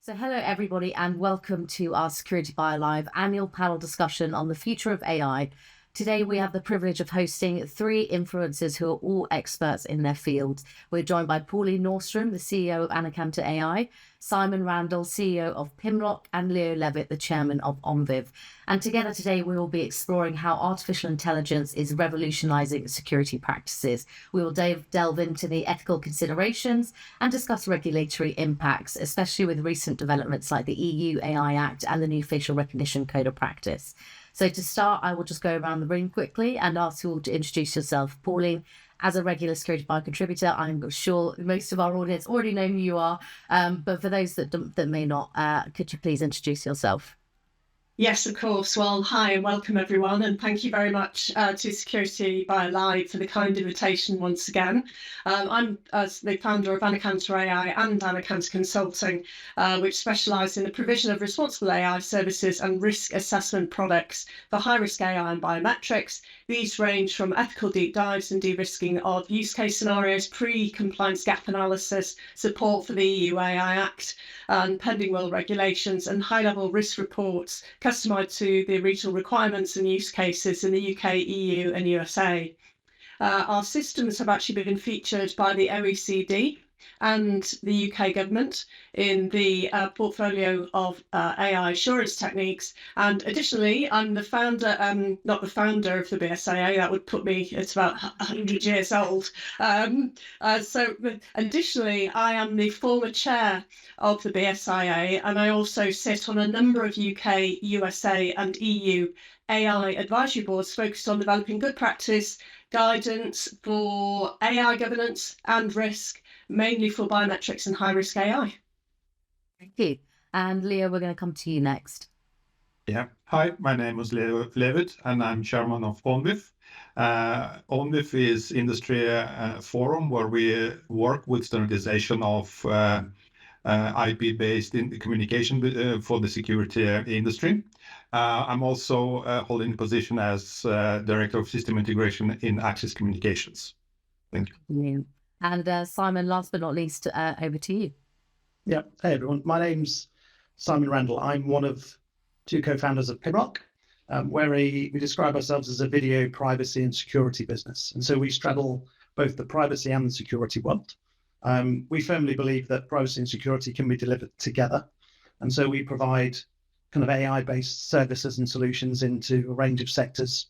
So, hello everybody, and welcome to our Security Bio Live annual panel discussion on the future of AI. Today, we have the privilege of hosting three influencers who are all experts in their fields. We're joined by Pauline Nordstrom, the CEO of Anaconda AI, Simon Randall, CEO of Pimlock, and Leo Levitt, the chairman of Omviv. And together today, we will be exploring how artificial intelligence is revolutionizing security practices. We will delve into the ethical considerations and discuss regulatory impacts, especially with recent developments like the EU AI Act and the new facial recognition code of practice. So to start, I will just go around the room quickly and ask you all to introduce yourself. Pauline, as a regular Security Bio contributor, I'm sure most of our audience already know who you are, but for those that may not, could you please introduce yourself? Yes, of course. Well, hi and welcome everyone, and thank you very much to Security Bio Live for the kind invitation once again. I'm the founder of Anaconda AI and Anaconda Consulting, which specialise in the provision of responsible AI services and risk assessment products for high-risk AI and biometrics. These range from ethical deep dives and de-risking of use case scenarios, pre-compliance gap analysis, support for the EU AI Act and pending world regulations, and high-level risk reports customised to the regional requirements and use cases in the UK, EU and USA. Our systems have actually been featured by the OECD and the UK government in the portfolio of AI assurance techniques. And additionally, I'm the founder, not the founder of the BSAA, that would put me, it's about 100 years old. So additionally, I am the former chair of the BSIA, and I also sit on a number of UK, USA and EU AI advisory boards focused on developing good practice guidance for AI governance and risk, mainly for biometrics and high-risk AI. Thank you. And Leo, we're going to come to you next. Yeah. Hi, my name is Leo Levitt, and I'm chairman of Omviv. Omviv is industry forum where we work with standardization of IP-based communication for the security industry. I'm also holding the position as Director of System Integration in Access Communications. Thank you. And Simon, last but not least, over to you. Yeah. Hey, everyone. My name's Simon Randall. I'm one of two co-founders of Pimlock, where we describe ourselves as a video privacy and security business. And so we straddle both the privacy and the security world. We firmly believe that privacy and security can be delivered together. And so we provide kind of AI-based services and solutions into a range of sectors,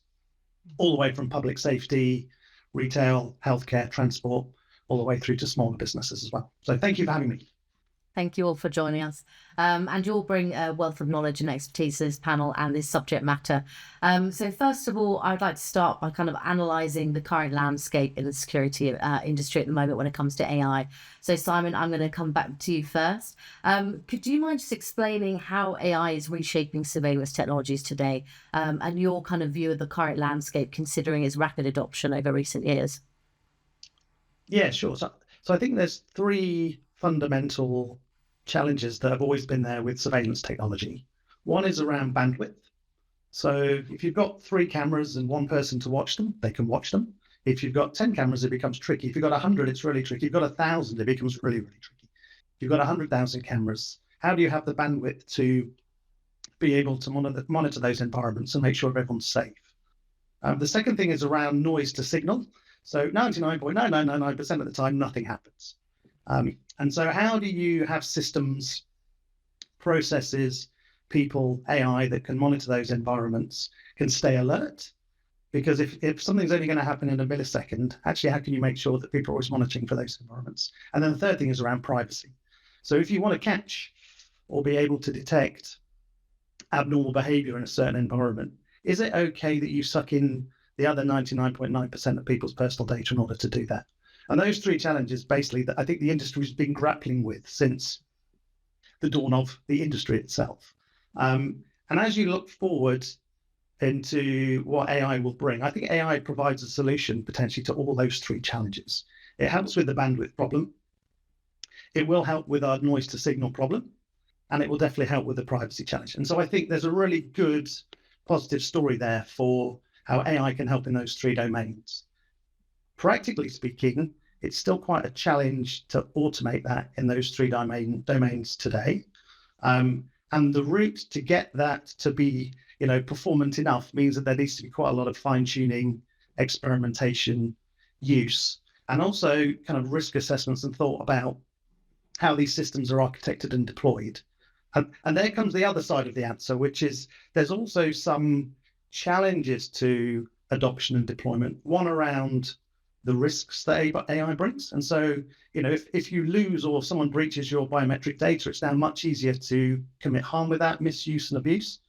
all the way from public safety, retail, healthcare, transport, all the way through to smaller businesses as well. So thank you for having me. Thank you all for joining us. And you all bring a wealth of knowledge and expertise to this panel and this subject matter. So first of all, I'd like to start by kind of analysing the current landscape in the security industry at the moment when it comes to AI. So Simon, I'm going to come back to you first. Could you mind just explaining how AI is reshaping surveillance technologies today and your kind of view of the current landscape considering its rapid adoption over recent years? Yeah, sure. So I think there's three fundamental challenges that have always been there with surveillance technology. One is around bandwidth. So if you've got 3 cameras and one person to watch them, they can watch them. If you've got 10 cameras, it becomes tricky. If you've got 100, it's really tricky. If you've got 1,000, it becomes really, really tricky. If you've got 100,000 cameras, how do you have the bandwidth to be able to monitor those environments and make sure everyone's safe? The second thing is around noise to signal. So 99.9999% of the time, nothing happens. And so how do you have systems, processes, people, AI that can monitor those environments, can stay alert? Because if something's only going to happen in a millisecond, actually, how can you make sure that people are always monitoring for those environments? And then the third thing is around privacy. So if you want to catch or be able to detect abnormal behavior in a certain environment, is it okay that you suck in the other 99.9% of people's personal data in order to do that? And those three challenges, basically, that I think the industry has been grappling with since the dawn of the industry itself. And as you look forward into what AI will bring, I think AI provides a solution potentially to all those three challenges. It helps with the bandwidth problem. It will help with our noise to signal problem, and it will definitely help with the privacy challenge. And so I think there's a really good positive story there for how AI can help in those three domains. Practically speaking, it's still quite a challenge to automate that in those three domains today. And the route to get that to be, performant enough means that there needs to be quite a lot of fine-tuning, experimentation, use, and also kind of risk assessments and thought about how these systems are architected and deployed. And there comes the other side of the answer, which is there's also some challenges to adoption and deployment. One around the risks that AI brings. And so, if you lose or someone breaches your biometric data, it's now much easier to commit harm with that, misuse and abuse.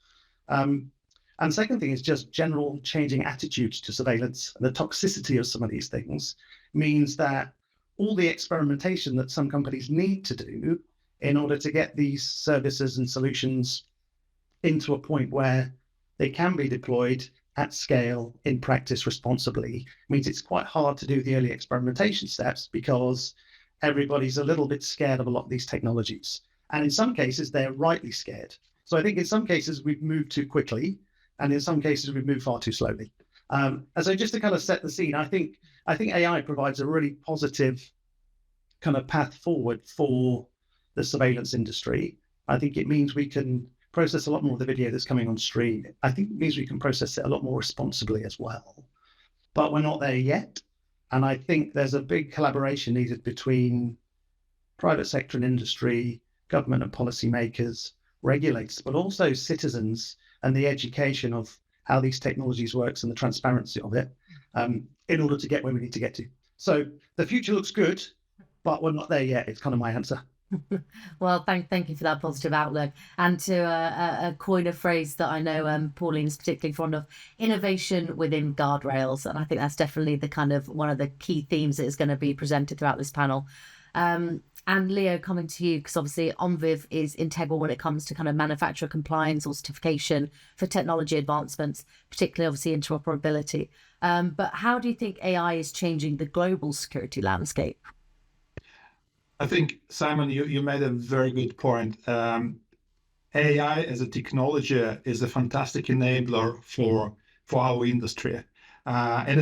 And the second thing is just general changing attitudes to surveillance. The toxicity of some of these things means that all the experimentation that some companies need to do in order to get these services and solutions into a point where they can be deployed at scale in practice responsibly means it's quite hard to do the early experimentation steps because everybody's a little bit scared of a lot of these technologies. And in some cases, they're rightly scared. So I think in some cases we've moved too quickly, and in some cases we've moved far too slowly. And so just to kind of set the scene, I think AI provides a really positive kind of path forward for the surveillance industry. I think it means we can process a lot more of the video that's coming on stream. I think it means we can process it a lot more responsibly as well. But we're not there yet. And I think there's a big collaboration needed between private sector and industry, government and policymakers, regulators, but also citizens and the education of how these technologies works and the transparency of it in order to get where we need to get to. So the future looks good, but we're not there yet. It's kind of my answer. Well, thank you for that positive outlook. And to coin a phrase that I know Pauline is particularly fond of, innovation within guardrails. And I think that's definitely the kind of one of the key themes that is going to be presented throughout this panel. And Leo, coming to you, because obviously ONVIV is integral when it comes to kind of manufacturer compliance or certification for technology advancements, particularly obviously interoperability. But how do you think AI is changing the global security landscape? I think, Simon, you made a very good point. AI as a technology is a fantastic enabler for our industry. And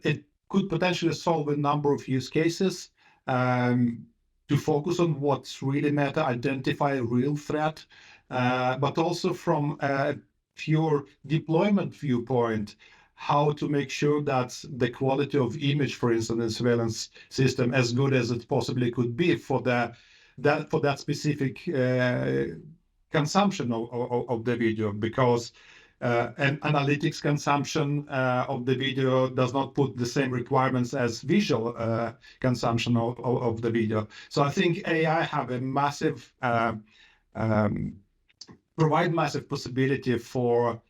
it could potentially solve a number of use cases to focus on what's really matter, identify a real threat, but also from a pure deployment viewpoint, how to make sure that the quality of image, for instance, in surveillance system, as good as it possibly could be for that specific consumption of the video, because an analytics consumption of the video does not put the same requirements as visual consumption of the video. So I think AI have a massive provide massive possibility for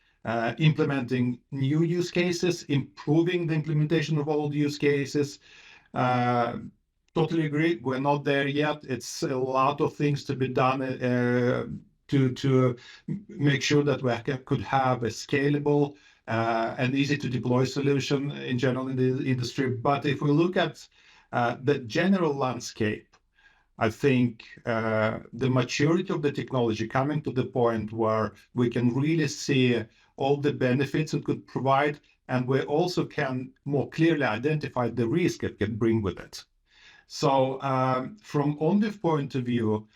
implementing new use cases, improving the implementation of old use cases. Totally agree. We're not there yet. It's a lot of things to be done to make sure that we could have a scalable and easy to deploy solution in general in the industry. But if we look at the general landscape, I think the maturity of the technology coming to the point where we can really see all the benefits it could provide, and we also can more clearly identify the risk it can bring with it. So from ONVIV point of view,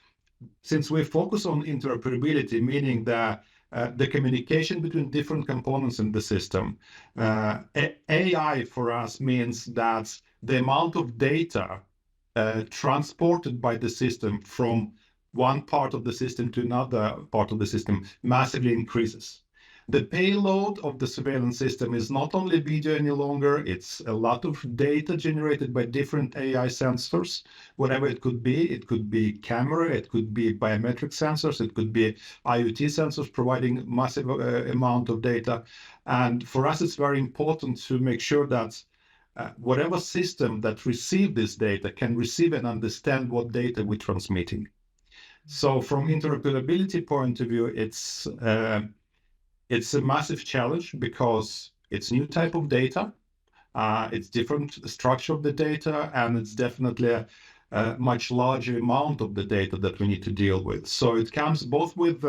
since we focus on interoperability, meaning that the communication between different components in the system, AI for us means that the amount of data transported by the system from one part of the system to another part of the system massively increases. The payload of the surveillance system is not only video any longer, it's a lot of data generated by different AI sensors, whatever it could be. It could be camera, it could be biometric sensors, it could be IoT sensors providing massive amount of data. And for us, it's very important to make sure that whatever system that receives this data can receive and understand what data we're transmitting. So from interoperability point of view, it's a massive challenge because it's new type of data, it's different structure of the data, and it's definitely a much larger amount of the data that we need to deal with. So it comes both with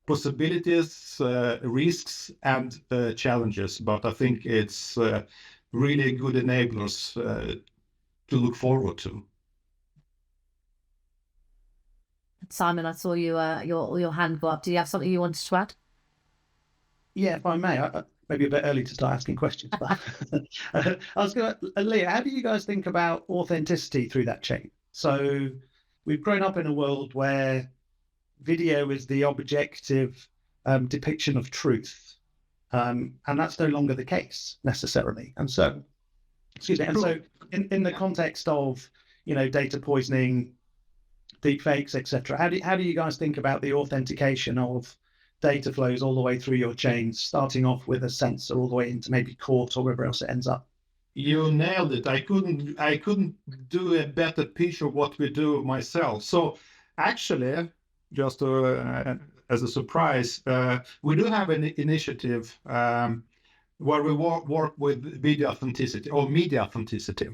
possibilities, risks, and challenges, but I think it's really good enablers to look forward to. Simon, I saw you your hand go up. Do you have something you wanted to add? Yeah, if I may, maybe a bit early to start asking questions, but I was going to, Leah, how do you guys think about authenticity through that chain? So we've grown up in a world where video is the objective depiction of truth, and that's no longer the case necessarily. And so, excuse me, and so in the context of, data poisoning, deep fakes, etc., how do you guys think about the authentication of data flows all the way through your chains, starting off with a sensor all the way into maybe court or wherever else it ends up? You nailed it. I couldn't do a better pitch of what we do myself. So actually, just as a surprise, we do have an initiative where we work with video authenticity or media authenticity.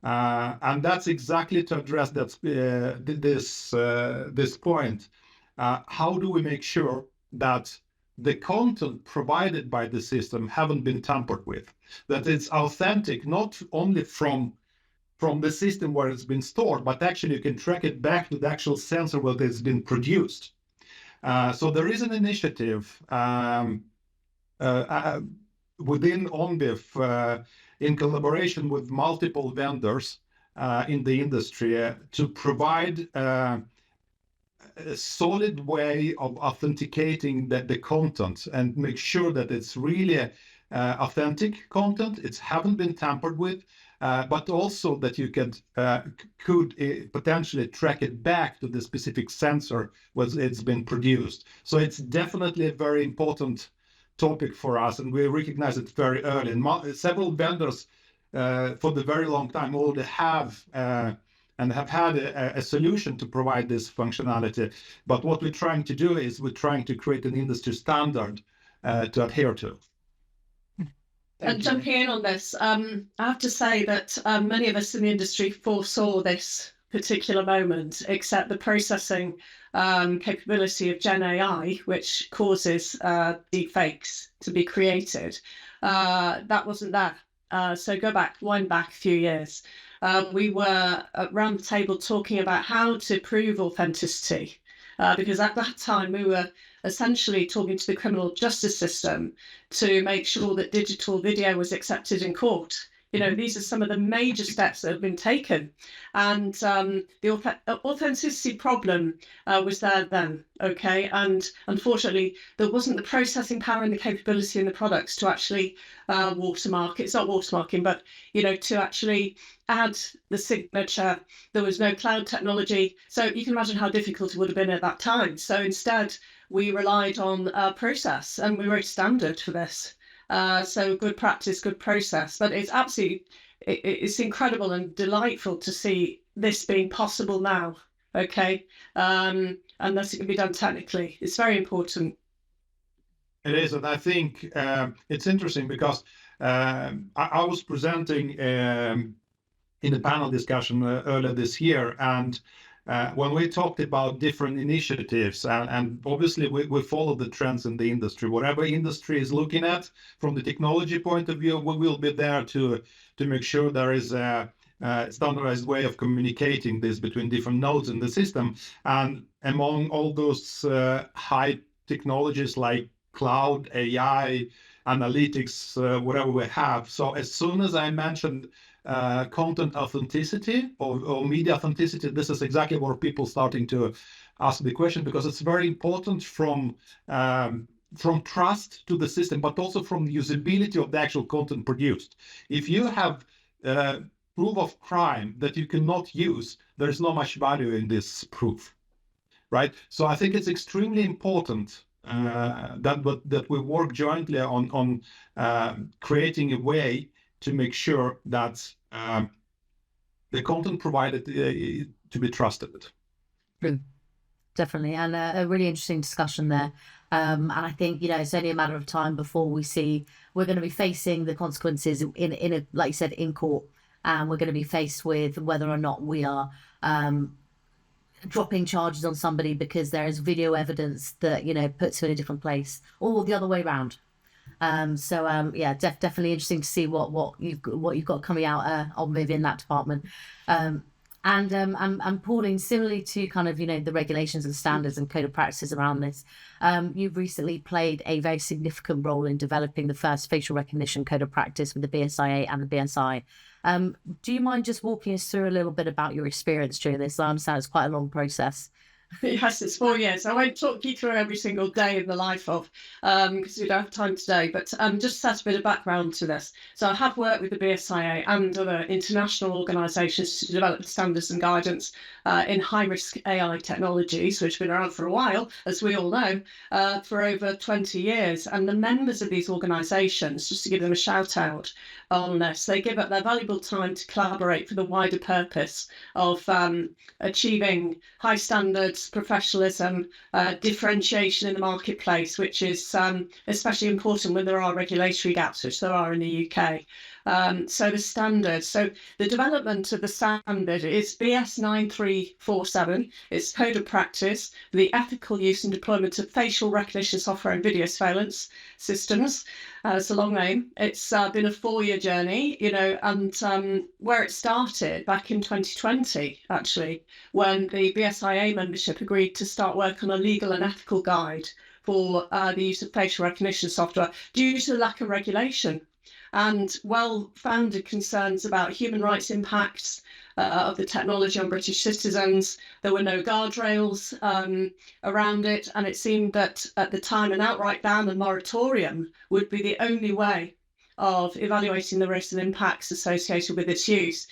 And that's exactly to address that this point. How do we make sure that the content provided by the system haven't been tampered with, that it's authentic, not only from the system where it's been stored, but actually you can track it back to the actual sensor where it's been produced. So there is an initiative within ONBIF in collaboration with multiple vendors in the industry to provide a solid way of authenticating the content and make sure that it's really authentic content, it haven't been tampered with, but also that you could potentially track it back to the specific sensor where it's been produced. So it's definitely a very important topic for us, and we recognize it very early. And several vendors for the very long time already have and have had a solution to provide this functionality. But what we're trying to do is we're trying to create an industry standard to adhere to. And jumping in on this, I have to say that many of us in the industry foresaw this particular moment, except the processing capability of Gen AI, which causes deep fakes to be created. That wasn't there. So wind back a few years. We were around the table talking about how to prove authenticity, because at that time we were essentially talking to the criminal justice system to make sure that digital video was accepted in court. These are some of the major steps that have been taken. And the authenticity problem was there then, okay? And unfortunately, there wasn't the processing power and the capability in the products to actually watermark. It's not watermarking, but, to actually add the signature. There was no cloud technology. So you can imagine how difficult it would have been at that time. So instead, we relied on process, and we wrote a standard for this. So good practice, good process, but it's it's incredible and delightful to see this being possible now. Okay, unless it can be done technically, it's very important. It is, and I think it's interesting because I was presenting in a panel discussion earlier this year, and when we talked about different initiatives, and obviously we follow the trends in the industry. Whatever industry is looking at from the technology point of view, we will be there to make sure there is a standardized way of communicating this between different nodes in the system. And among all those high technologies like cloud, AI, analytics, whatever we have. So as soon as I mentioned content authenticity or media authenticity, this is exactly where people starting to ask the question, because it's very important from trust to the system, but also from the usability of the actual content produced. If you have proof of crime that you cannot use, there's not much value in this proof, right? So I think it's extremely important that we work jointly on creating a way to make sure that the content provided to be trusted. Definitely, and a really interesting discussion there. And I think it's only a matter of time before we're going to be facing the consequences in a, like you said, in court, and we're going to be faced with whether or not we are dropping charges on somebody because there is video evidence that puts you in a different place, or the other way around. Yeah, definitely interesting to see what you've got coming out on maybe in that department. And Pauline, similarly to kind of, the regulations and standards and code of practices around this, you've recently played a very significant role in developing the first facial recognition code of practice with the BSIA and the BSI. Do you mind just walking us through a little bit about your experience during this? I understand it's quite a long process. Yes, it's 4 years. I won't talk you through every single day in the life of, because we don't have time today, but just set a bit of background to this. So I have worked with the BSIA and other international organisations to develop standards and guidance in high-risk AI technologies, which have been around for a while, as we all know, for over 20 years. And the members of these organisations, just to give them a shout out on this, they give up their valuable time to collaborate for the wider purpose of achieving high standards, professionalism, differentiation in the marketplace, which is especially important when there are regulatory gaps, which there are in the UK. So the standard, so the development of the standard is BS 9347. It's code of practice for the ethical use and deployment of facial recognition software and video surveillance systems. It's a long name. It's been a 4-year journey, and where it started back in 2020, actually, when the BSIA membership agreed to start work on a legal and ethical guide for the use of facial recognition software due to the lack of regulation and well-founded concerns about human rights impacts of the technology on British citizens. There were no guardrails around it, and it seemed that at the time an outright ban and moratorium would be the only way of evaluating the risks and impacts associated with its use.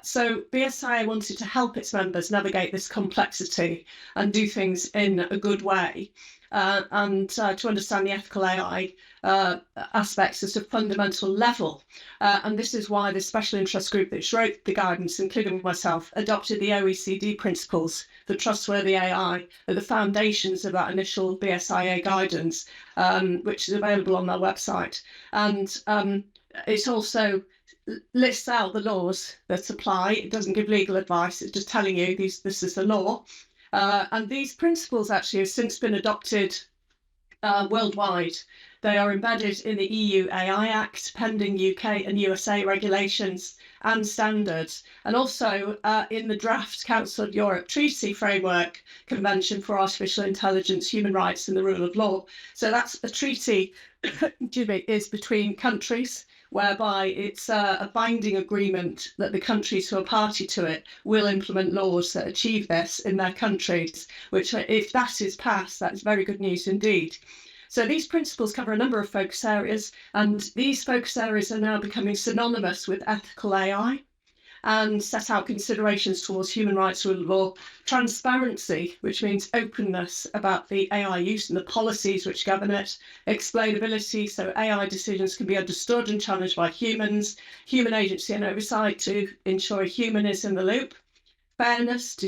So BSI wanted to help its members navigate this complexity and do things in a good way. And to understand the ethical AI aspects at a fundamental level. And this is why the special interest group that wrote the guidance, including myself, adopted the OECD principles for trustworthy AI at the foundations of that initial BSIA guidance, which is available on their website. And it also lists out the laws that apply. It doesn't give legal advice. It's just telling you this is the law. And these principles actually have since been adopted worldwide. They are embedded in the EU AI Act, pending UK and USA regulations and standards, and also in the draft Council of Europe Treaty Framework Convention for Artificial Intelligence, Human Rights and the Rule of Law. So that's a treaty is between countries, whereby it's a binding agreement that the countries who are party to it will implement laws that achieve this in their countries, which if that is passed, that's very good news indeed. So these principles cover a number of focus areas, and these focus areas are now becoming synonymous with ethical AI and set out considerations towards human rights, rule of law, transparency, which means openness about the AI use and the policies which govern it, explainability, so AI decisions can be understood and challenged by humans, human agency and oversight to ensure a human is in the loop, fairness to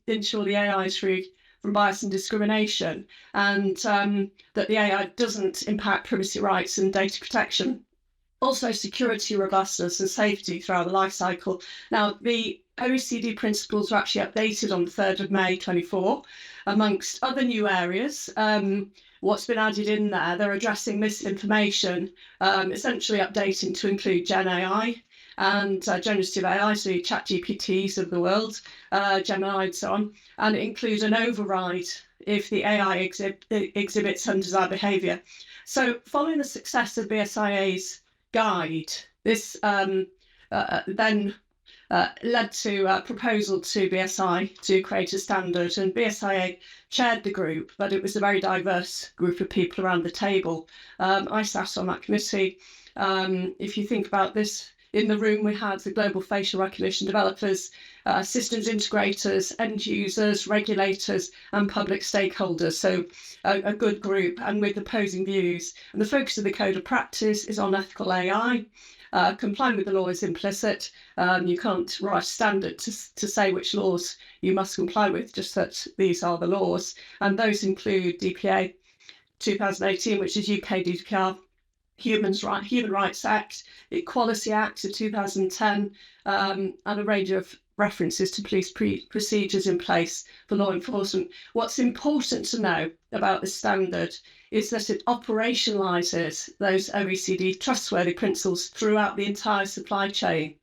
ensure the AI is free from bias and discrimination, and that the AI doesn't impact privacy rights and data protection. Also security, robustness and safety throughout the life cycle. Now, the OECD principles were actually updated on the 3rd of May 24, amongst other new areas. What's been added in there, they're addressing misinformation, essentially updating to include Gen AI and generative AI, so chat GPTs of the world, Gemini and so on, and it includes an override if the AI exhibits undesired behaviour. So following the success of BSIA's guide, this then led to a proposal to BSI to create a standard, and BSIA chaired the group, but it was a very diverse group of people around the table. I sat on that committee. If you think about this, in the room we had the global facial recognition developers, systems integrators, end users, regulators and public stakeholders. So a good group and with opposing views. And the focus of the code of practice is on ethical AI. Complying with the law is implicit. You can't write a standard to say which laws you must comply with, just that these are the laws. And those include DPA 2018, which is UK GDPR, Human Rights Act, Equality Act of 2010, and a range of references to police procedures in place for law enforcement. What's important to know about the standard is that it operationalises those OECD trustworthy principles throughout the entire supply chain.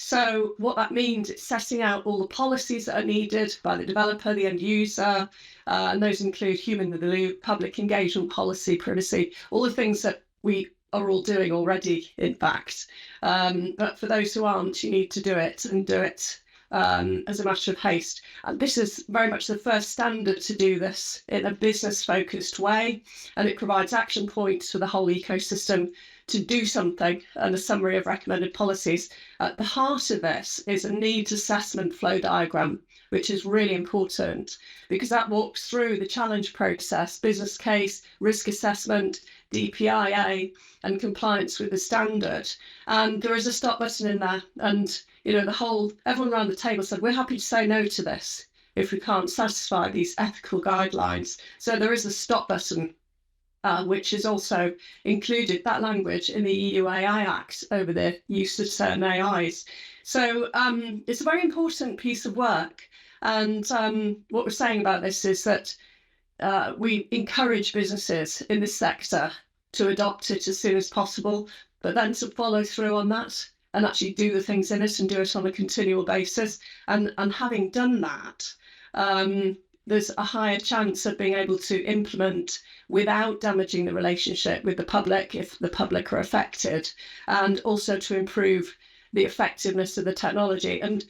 So what that means is setting out all the policies that are needed by the developer, the end user, and those include human in the loop, public engagement policy, privacy, all the things that we are all doing already, in fact. But for those who aren't, you need to do it and do it as a matter of haste. And this is very much the first standard to do this in a business-focused way, and it provides action points for the whole ecosystem to do something and a summary of recommended policies. At the heart of this is a needs assessment flow diagram, which is really important because that walks through the challenge process, business case, risk assessment, DPIA, and compliance with the standard. And there is a stop button in there. And, you know, everyone around the table said, we're happy to say no to this if we can't satisfy these ethical guidelines. So there is a stop button, which is also included, that language, in the EU AI Act over the use of certain AIs. So it's a very important piece of work. And what we're saying about this is that we encourage businesses in this sector to adopt it as soon as possible, but then to follow through on that and actually do the things in it and do it on a continual basis. And having done that, there's a higher chance of being able to implement without damaging the relationship with the public if the public are affected, and also to improve the effectiveness of the technology. And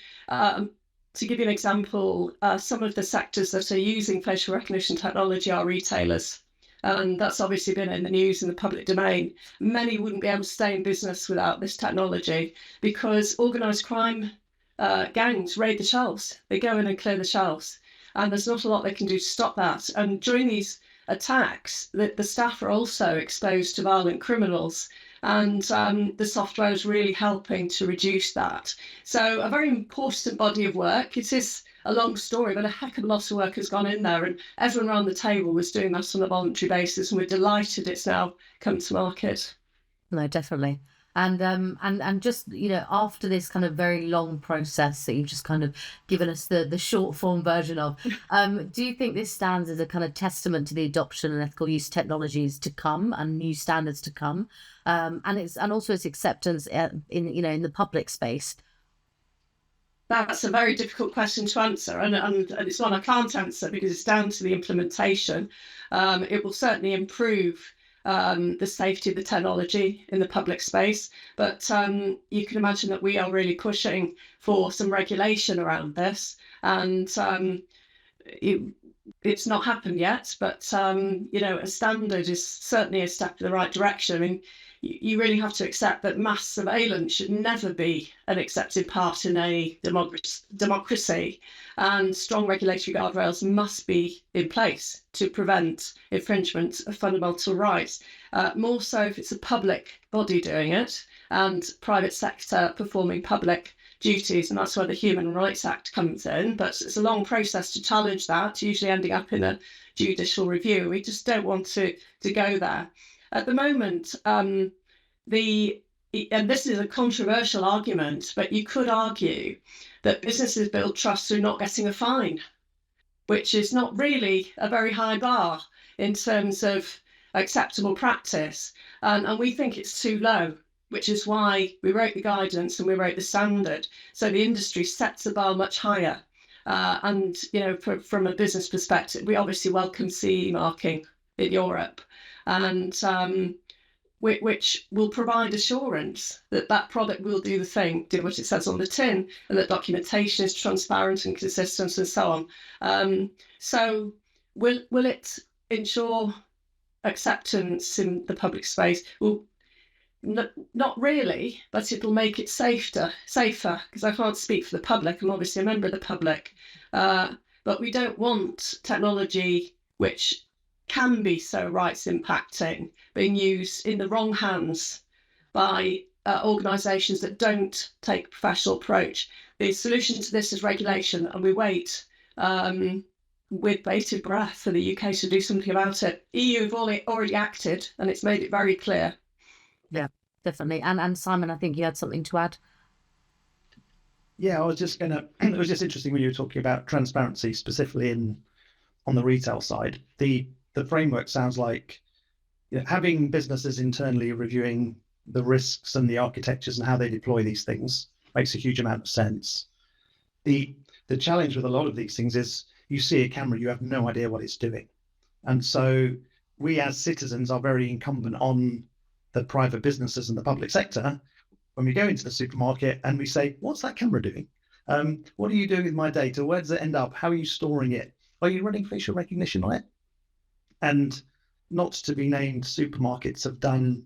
to give you an example, some of the sectors that are using facial recognition technology are retailers. And that's obviously been in the news in the public domain. Many wouldn't be able to stay in business without this technology because organised crime gangs raid the shelves. They go in and clear the shelves. And there's not a lot they can do to stop that. And during these attacks, the staff are also exposed to violent criminals. And the software is really helping to reduce that. So a very important body of work. It is a long story, but a heck of a lot of work has gone in there. And everyone around the table was doing that on a voluntary basis. And we're delighted it's now come to market. No, definitely. And just, you know, after this kind of very long process that you've just kind of given us the short form version of, do you think this stands as a kind of testament to the adoption and ethical use technologies to come and new standards to come, and also its acceptance in the public space? That's a very difficult question to answer, and it's one I can't answer because it's down to the implementation. It will certainly improve the safety of the technology in the public space, but you can imagine that we are really pushing for some regulation around this, and it's not happened yet, but a standard is certainly a step in the right direction. I mean, you really have to accept that mass surveillance should never be an accepted part in a democracy, and strong regulatory guardrails must be in place to prevent infringement of fundamental rights, more so if it's a public body doing it and private sector performing public duties, and that's where the Human Rights Act comes in. But it's a long process to challenge that, usually ending up in a judicial review. We just don't want to go there. At the moment, and this is a controversial argument, but you could argue that businesses build trust through not getting a fine, which is not really a very high bar in terms of acceptable practice. And we think it's too low, which is why we wrote the guidance and we wrote the standard. So the industry sets the bar much higher. And, from a business perspective, we obviously welcome CE marking in Europe, and which will provide assurance that that product will do what it says on the tin, and that documentation is transparent and consistent and so on. So will it ensure acceptance in the public space? Well, not really, but it'll make it safer, because I can't speak for the public. I'm obviously a member of the public, but we don't want technology which can be so rights impacting being used in the wrong hands by organisations that don't take a professional approach. The solution to this is regulation, and we wait with bated breath for the UK to do something about it. EU have already acted, and it's made it very clear. Yeah, definitely. And Simon, I think you had something to add. Yeah, I was just it was just interesting when you were talking about transparency, specifically on the retail side. The framework sounds like having businesses internally reviewing the risks and the architectures and how they deploy these things, makes a huge amount of sense. The challenge with a lot of these things is you see a camera, you have no idea what it's doing. And so we as citizens are very incumbent on the private businesses and the public sector when we go into the supermarket and we say, what's that camera doing? What are you doing with my data? Where does it end up? How are you storing it? Are you running facial recognition on it? And not to be named, supermarkets have done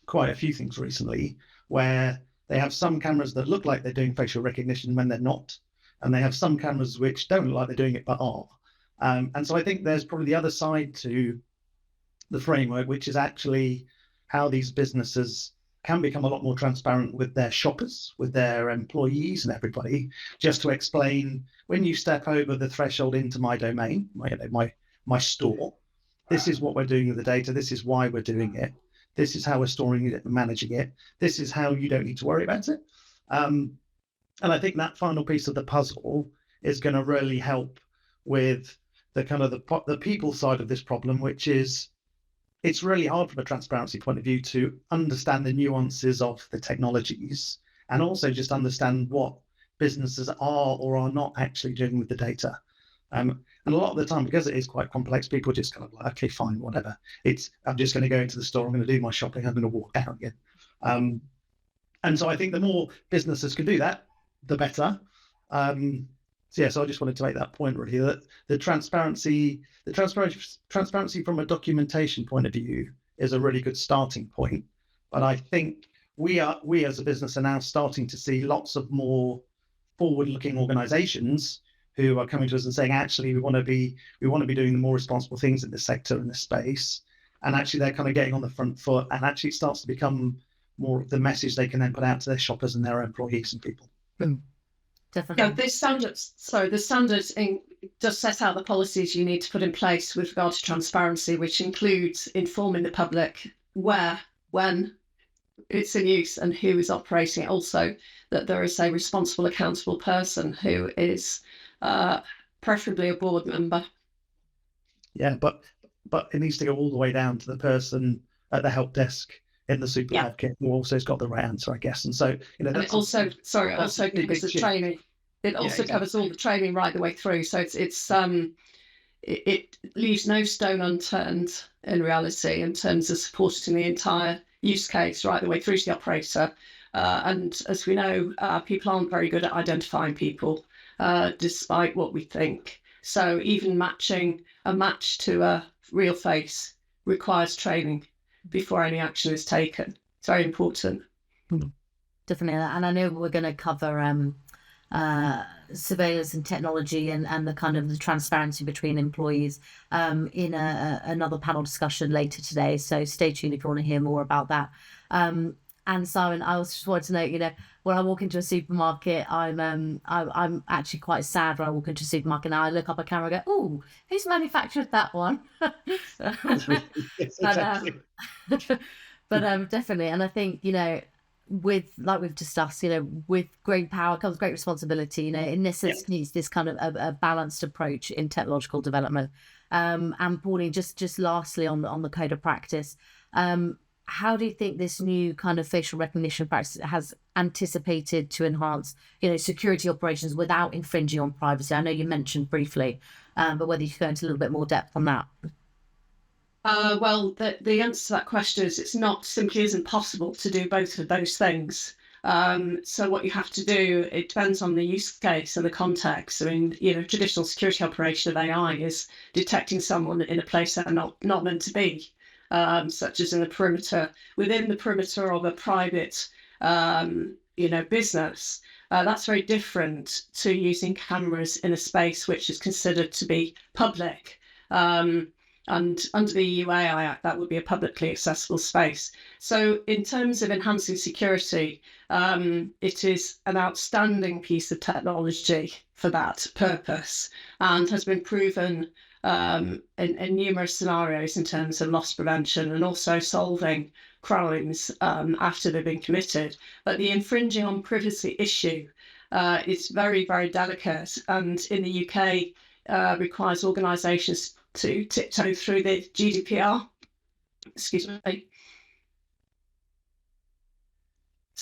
quite a few things recently where they have some cameras that look like they're doing facial recognition when they're not. And they have some cameras which don't look like they're doing it but are. And so I think there's probably the other side to the framework, which is actually how these businesses can become a lot more transparent with their shoppers, with their employees and everybody, just to explain when you step over the threshold into my domain, my store, this is what we're doing with the data, this is why we're doing it, this is how we're storing it and managing it, this is how you don't need to worry about it. And I think that final piece of the puzzle is going to really help with the kind of the people side of this problem, which is it's really hard from a transparency point of view to understand the nuances of the technologies and also just understand what businesses are or are not actually doing with the data. And a lot of the time, because it is quite complex, people just kind of like, okay, fine, whatever. I'm just going to go into the store, I'm going to do my shopping, I'm going to walk out again. And so I think the more businesses can do that, the better. So I just wanted to make that point really, that the transparency from a documentation point of view is a really good starting point. But I think we as a business are now starting to see lots of more forward-looking organizations who are coming to us and saying, actually, we want to be doing the more responsible things in this sector, in this space. And actually they're kind of getting on the front foot, and actually it starts to become more of the message they can then put out to their shoppers and their employees and people. Definitely. Yeah, the standards does set out the policies you need to put in place with regard to transparency, which includes informing the public where, when it's in use and who is operating it. Also, that there is a responsible, accountable person who is preferably a board member. Yeah, but it needs to go all the way down to the person at the help desk in the supermarket who also has got the right answer, I guess. And so, it also covers the training. It also covers all the training right the way through. So it leaves no stone unturned in reality in terms of supporting the entire use case right the way through to the operator. And as we know, people aren't very good at identifying people, despite what we think. So even matching a match to a real face requires training before any action is taken. It's very important. Definitely. And I know we're going to cover surveillance and technology and the kind of the transparency between employees in another panel discussion later today. So stay tuned if you want to hear more about that. And Simon, I also just wanted to note, when I walk into a supermarket, I'm actually quite sad when I walk into a supermarket and I look up a camera and go, "Oh, who's manufactured that one?" But definitely, and I think with, like we've discussed, with great power comes great responsibility. It necessitates this kind of a balanced approach in technological development. And Pauline, just lastly on the code of practice, how do you think this new kind of facial recognition practice has anticipated to enhance, security operations without infringing on privacy? I know you mentioned briefly, but whether you could go into a little bit more depth on that. Well, the answer to that question is it's not simply isn't possible to do both of those things. So what you have to do, it depends on the use case and the context. I mean, traditional security operation of AI is detecting someone in a place they're not meant to be. Such as in the perimeter, within the perimeter of a private, business. That's very different to using cameras in a space which is considered to be public. And under the EU AI Act, that would be a publicly accessible space. So in terms of enhancing security, it is an outstanding piece of technology for that purpose and has been proven in numerous scenarios in terms of loss prevention and also solving crimes after they've been committed. But the infringing on privacy issue is very, very delicate, and in the UK requires organisations to tiptoe through the GDPR. Excuse me.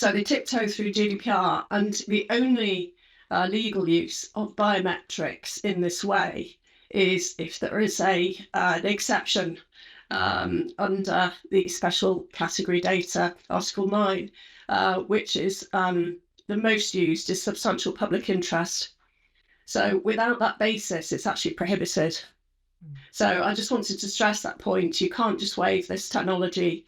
So they tiptoe through GDPR, and the only legal use of biometrics in this way is if there is an exception under the special category data, Article 9, which is the most used is substantial public interest. So without that basis, it's actually prohibited. So I just wanted to stress that point. You can't just waive this technology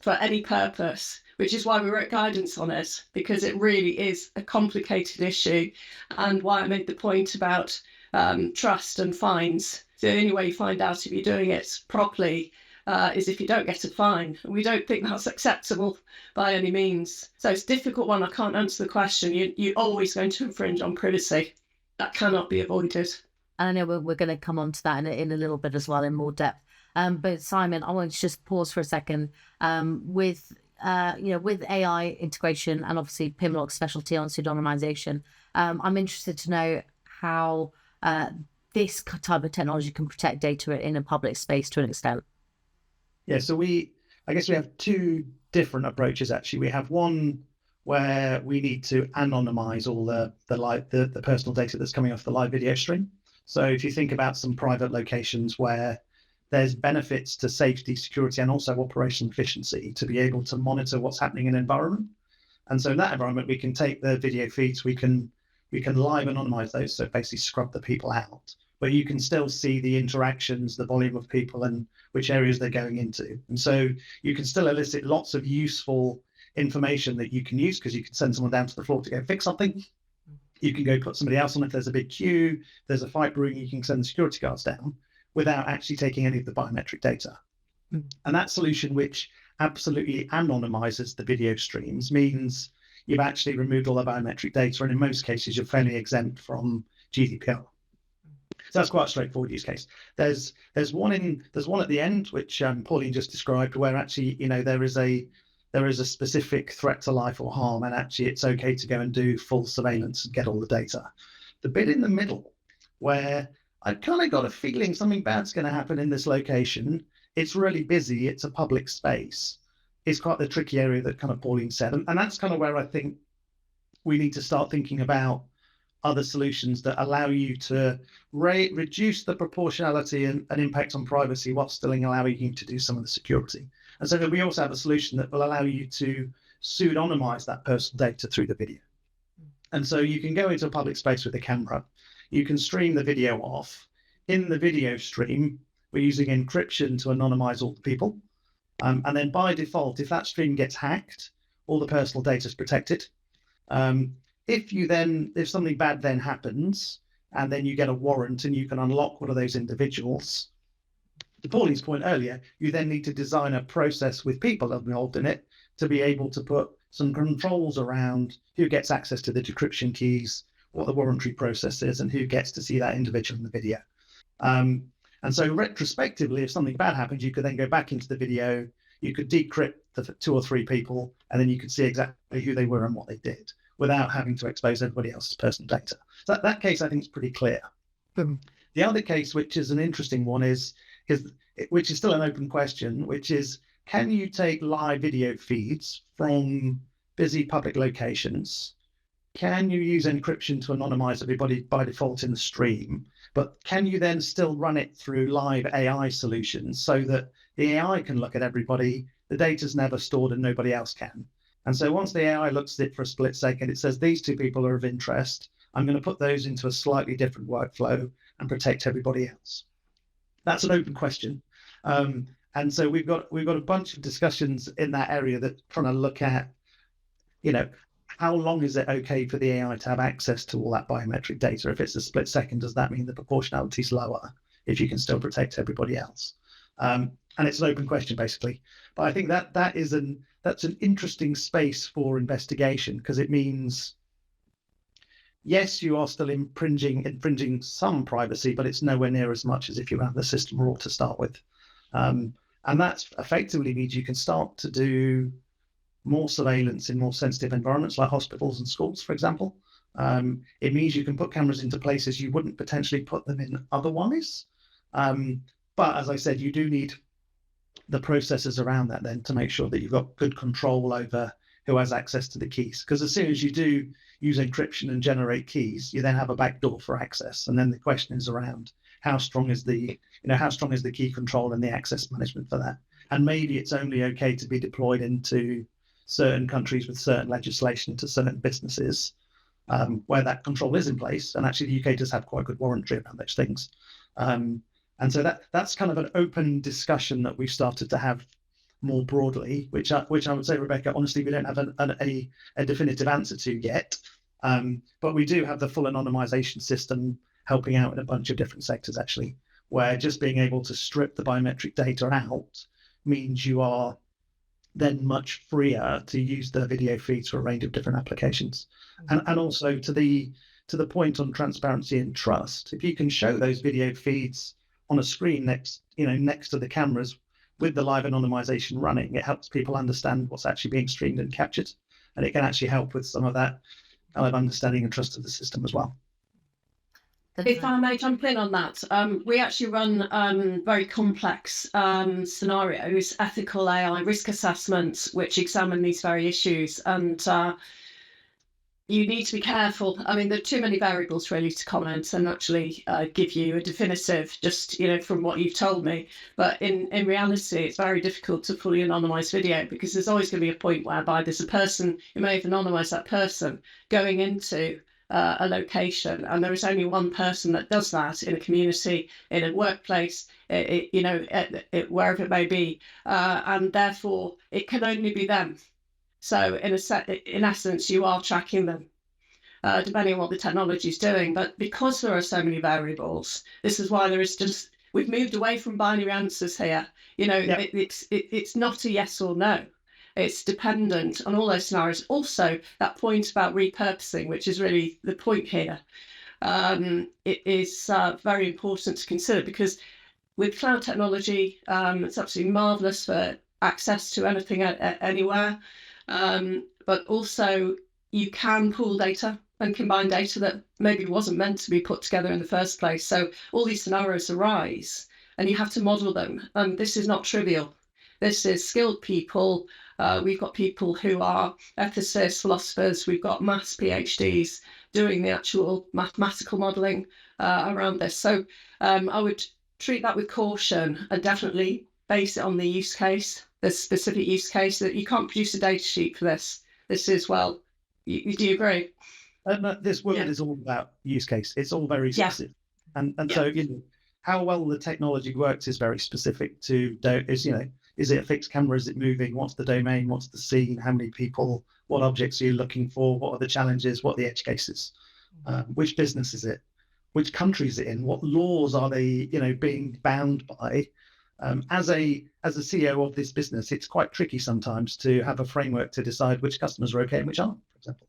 for any purpose, which is why we wrote guidance on it, because it really is a complicated issue, and why I made the point about trust and fines. So the only way you find out if you're doing it properly is if you don't get a fine. And we don't think that's acceptable by any means. So it's a difficult one. I can't answer the question. You're always going to infringe on privacy. That cannot be avoided. And I know we're going to come on to that in a little bit as well, in more depth. But Simon, I want to just pause for a second. With AI integration and obviously Pimlock's specialty on pseudonymization, I'm interested to know how this type of technology can protect data in a public space to an extent. Yeah, so I guess we have two different approaches actually. We have one where we need to anonymize all the personal data that's coming off the live video stream. So if you think about some private locations where there's benefits to safety, security, and also operational efficiency to be able to monitor what's happening in an environment. And so in that environment, we can take the video feeds, we can live anonymize those, so basically scrub the people out. But you can still see the interactions, the volume of people, and which areas they're going into. And so you can still elicit lots of useful information that you can use, because you can send someone down to the floor to go fix something. You can go put somebody else on if there's a big queue, there's a fight brewing, you can send the security guards down without actually taking any of the biometric data. And that solution, which absolutely anonymizes the video streams, means you've actually removed all the biometric data, and in most cases you're fairly exempt from GDPR. So that's quite a straightforward use case. There's one at the end, which Pauline just described, where actually there is a specific threat to life or harm, and actually it's okay to go and do full surveillance and get all the data. The bit in the middle, where I've kind of got a feeling something bad's going to happen in this location, it's really busy, it's a public space, is quite the tricky area that kind of Pauline said. And that's kind of where I think we need to start thinking about other solutions that allow you to reduce the proportionality and impact on privacy while still allowing you to do some of the security. And so we also have a solution that will allow you to pseudonymize that personal data through the video. And so you can go into a public space with a camera, you can stream the video off. In the video stream, we're using encryption to anonymize all the people. And then by default, if that stream gets hacked, all the personal data is protected. If something bad then happens, and then you get a warrant and you can unlock one of those individuals, to Pauline's point earlier, you then need to design a process with people involved in it to be able to put some controls around who gets access to the decryption keys, what the warrantry process is, and who gets to see that individual in the video. And so retrospectively, if something bad happens, you could then go back into the video, you could decrypt the 2 or 3 people, and then you could see exactly who they were and what they did without having to expose everybody else's personal data. So that case, I think, is pretty clear. The other case, which is an interesting one, which is still an open question, which is, can you take live video feeds from busy public locations? Can you use encryption to anonymize everybody by default in the stream? But can you then still run it through live AI solutions so that the AI can look at everybody, the data's never stored and nobody else can? And so once the AI looks at it for a split second, it says these 2 people are of interest. I'm going to put those into a slightly different workflow and protect everybody else. That's an open question. And so we've got a bunch of discussions in that area that trying to look at, how long is it okay for the AI to have access to all that biometric data? If it's a split second, does that mean the proportionality is lower if you can still protect everybody else? And it's an open question, basically. But I think that's an interesting space for investigation, because it means, yes, you are still infringing some privacy, but it's nowhere near as much as if you have the system raw to start with. And that effectively means you can start to do more surveillance in more sensitive environments like hospitals and schools, for example. It means you can put cameras into places you wouldn't potentially put them in otherwise. But as I said, you do need the processes around that then to make sure that you've got good control over who has access to the keys. Because as soon as you do use encryption and generate keys, you then have a backdoor for access. And then the question is around how strong is the key control and the access management for that. And maybe it's only okay to be deployed into certain countries with certain legislation to certain businesses where that control is in place. And actually, the UK does have quite good warranty around those things. And so that's kind of an open discussion that we've started to have more broadly, which I would say, Rebecca, honestly, we don't have a definitive answer to yet. But we do have the full anonymization system helping out in a bunch of different sectors, actually, where just being able to strip the biometric data out means you are then much freer to use the video feeds for a range of different applications. And also to the point on transparency and trust, if you can show those video feeds on a screen next to the cameras with the live anonymization running, it helps people understand what's actually being streamed and captured. And it can actually help with some of that kind of understanding and trust of the system as well. If I may jump in on that, we actually run very complex scenarios, ethical AI risk assessments, which examine these very issues. And you need to be careful. I mean, there are too many variables really to comment and actually give you a definitive, just from what you've told me. But in reality, it's very difficult to fully anonymise video, because there's always going to be a point whereby there's a person who may have anonymised that person going into a location, and there is only one person that does that in a community, in a workplace, wherever it may be, and therefore it can only be them. So in essence, you are tracking them, depending on what the technology is doing. But because there are so many variables, this is why we've moved away from binary answers here. It's not a yes or no. It's dependent on all those scenarios. Also, that point about repurposing, which is really the point here, it is very important to consider, because with cloud technology, it's absolutely marvellous for access to anything anywhere. But also, you can pool data and combine data that maybe wasn't meant to be put together in the first place. So all these scenarios arise, and you have to model them. This is not trivial. This is skilled people. We've got people who are ethicists, philosophers. We've got maths PhDs doing the actual mathematical modelling around this. So I would treat that with caution and definitely base it on the use case, the specific use case. That you can't produce a data sheet for this. This is, do you agree? This world is all about use case. It's all very specific. And so, how well the technology works is very specific to, is it a fixed camera? Is it moving? What's the domain? What's the scene? How many people? What objects are you looking for? What are the challenges? What are the edge cases? Which business is it? Which country is it in? What laws are they, being bound by? As a CEO of this business, it's quite tricky sometimes to have a framework to decide which customers are okay and which aren't, for example.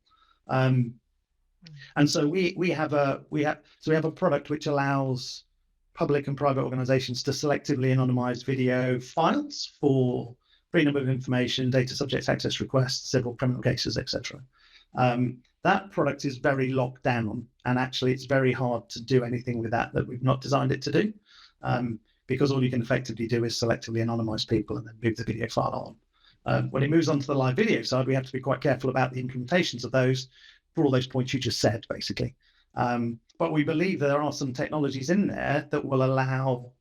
And so we have a product which allows public and private organizations to selectively anonymize video files for freedom of information, data subject access requests, civil criminal cases, etc. That product is very locked down, and actually it's very hard to do anything with that we've not designed it to do, because all you can effectively do is selectively anonymize people and then move the video file on. When it moves on to the live video side, we have to be quite careful about the implementations of those for all those points you just said, basically. But we believe there are some technologies in there that will allow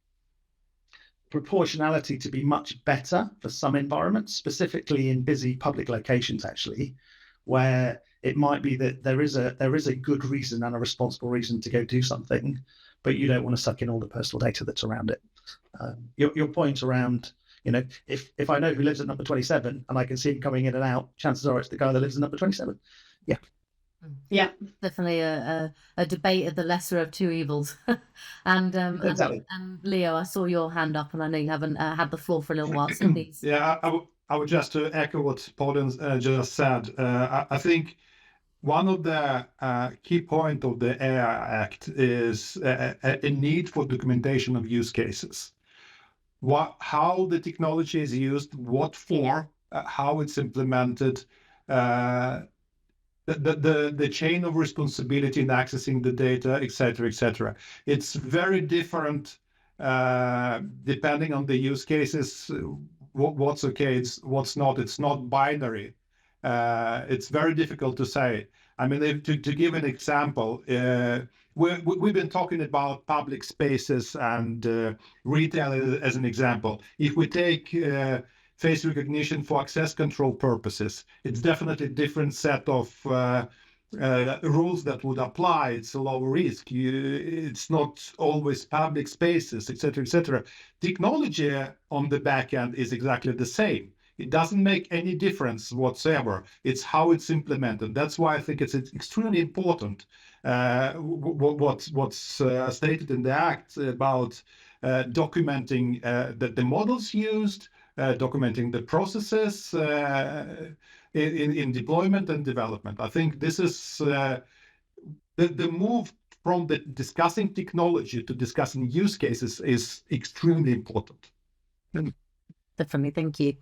proportionality to be much better for some environments, specifically in busy public locations, actually, where it might be that there is a good reason and a responsible reason to go do something, but you don't want to suck in all the personal data that's around it. Your point around, if I know who lives at number 27 and I can see him coming in and out, chances are it's the guy that lives at number 27. Yeah, definitely a debate of the lesser of two evils. Exactly. And Leo, I saw your hand up, and I know you haven't had the floor for a little while, so please. Yeah, I would just to echo what Pauline just said. I think one of the key point of the AI Act is a need for documentation of use cases. How the technology is used, what for, how it's implemented, the chain of responsibility in accessing the data, etc., etc. It's very different depending on the use cases. What's okay, what's not. It's not binary. It's very difficult to say. I mean, to give an example, we've been talking about public spaces and retail as an example. If we take face recognition for access control purposes, it's definitely a different set of rules that would apply. It's a lower risk. It's not always public spaces, etc., etc. Technology on the back end is exactly the same. It doesn't make any difference whatsoever. It's how it's implemented. That's why I think it's extremely important what's stated in the Act about documenting the models used, documenting the processes in deployment and development. I think this is the move from discussing technology to discussing use cases is extremely important. Definitely, thank you.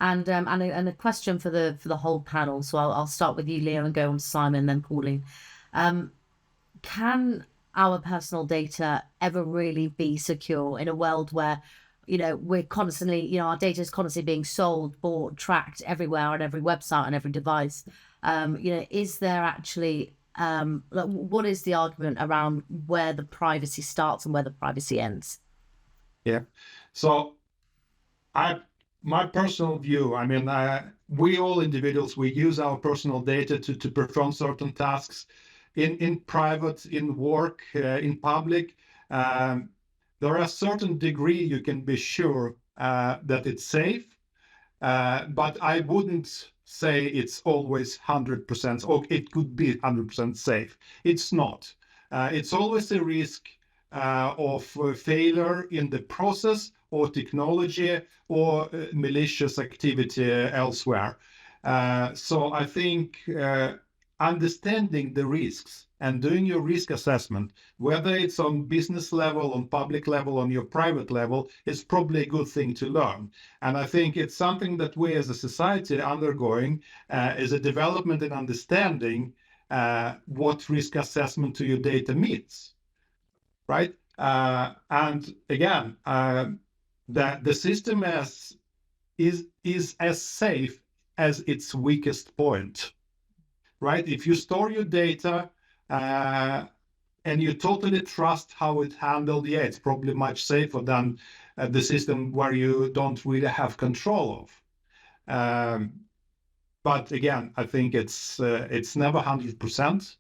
And a question for the whole panel. So I'll start with you, Leo, and go on to Simon, then Pauline. Can our personal data ever really be secure in a world where, we're constantly, our data is constantly being sold, bought, tracked everywhere on every website, on every device? Is there actually, what is the argument around where the privacy starts and where the privacy ends? Yeah. So my personal view, I mean, we all individuals, we use our personal data to perform certain tasks in private, in work, in public. There are a certain degree you can be sure that it's safe, but I wouldn't say it's always 100%, or it could be 100% safe. It's not. It's always a risk of failure in the process or technology or malicious activity elsewhere. So I think understanding the risks and doing your risk assessment, whether it's on business level, on public level, on your private level, is probably a good thing to learn. And I think it's something that we as a society are undergoing is a development in understanding what risk assessment to your data means, right? And again, the system is as safe as its weakest point, right? If you store your data and you totally trust how it handled, yeah, it's probably much safer than the system where you don't really have control of. But again, I think it's never 100%.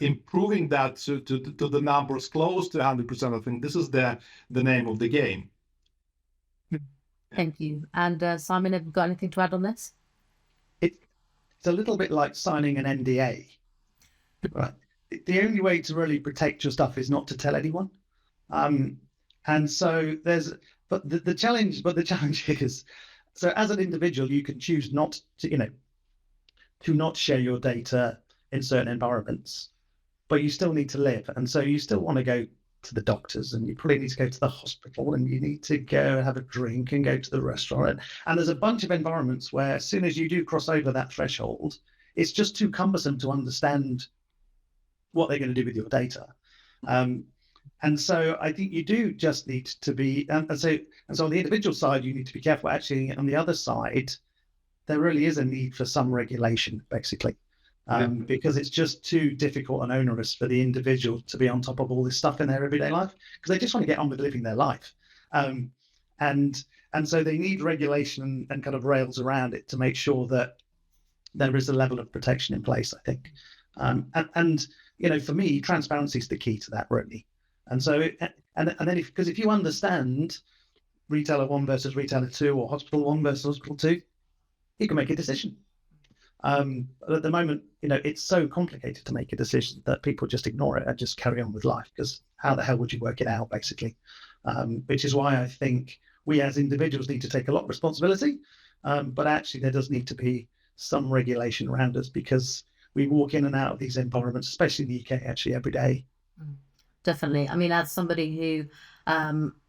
Improving that to the numbers close to 100%, I think this is the name of the game. Thank you. And Simon, have you got anything to add on this? It's a little bit like signing an NDA, right? The only way to really protect your stuff is not to tell anyone. And so the challenge is, so as an individual, you can choose not to, to not share your data in certain environments, but you still need to live. And so you still want to go to the doctors, and you probably need to go to the hospital, and you need to go and have a drink and go to the restaurant. And there's a bunch of environments where as soon as you do cross over that threshold, it's just too cumbersome to understand what they're going to do with your data. And so I think you do just need to be, and so on the individual side, you need to be careful. Actually, on the other side, there really is a need for some regulation, basically. Because it's just too difficult and onerous for the individual to be on top of all this stuff in their everyday life, because they just want to get on with living their life. And so they need regulation and kind of rails around it to make sure that there is a level of protection in place, I think. And for me, transparency is the key to that, really. And so, and then if you understand retailer 1 versus retailer 2, or hospital 1 versus hospital 2, you can make a decision. But at the moment, it's so complicated to make a decision that people just ignore it and just carry on with life, because how the hell would you work it out, basically? Which is why I think we as individuals need to take a lot of responsibility, but actually there does need to be some regulation around us, because we walk in and out of these environments, especially in the UK, actually every day. Definitely. I mean, as somebody who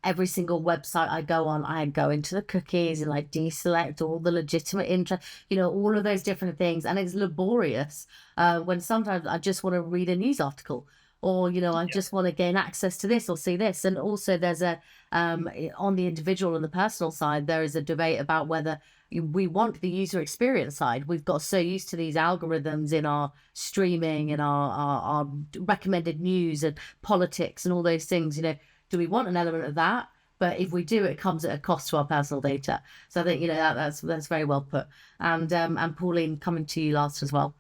every single website I go on, I go into the cookies and like deselect all the legitimate interest, all of those different things. And it's laborious when sometimes I just want to read a news article, or I just want to gain access to this or see this. And also there's a on the individual and the personal side, there is a debate about whether we want the user experience side. We've got so used to these algorithms in our streaming and our recommended news and politics and all those things. Do we want an element of that? But if we do, it comes at a cost to our personal data. So I think that's very well put. And Pauline, coming to you last as well.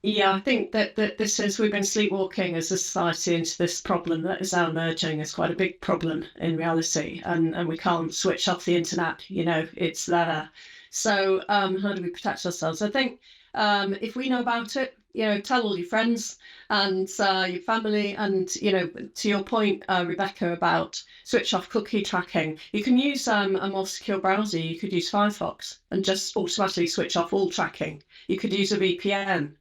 Yeah, I think that this is, we've been sleepwalking as a society into this problem that is now emerging as quite a big problem in reality, and we can't switch off the internet. It's there. So how do we protect ourselves? I think if we know about it, tell all your friends and your family. And to your point, Rebecca, about switch off cookie tracking, you can use a more secure browser. You could use Firefox and just automatically switch off all tracking. You could use a VPN.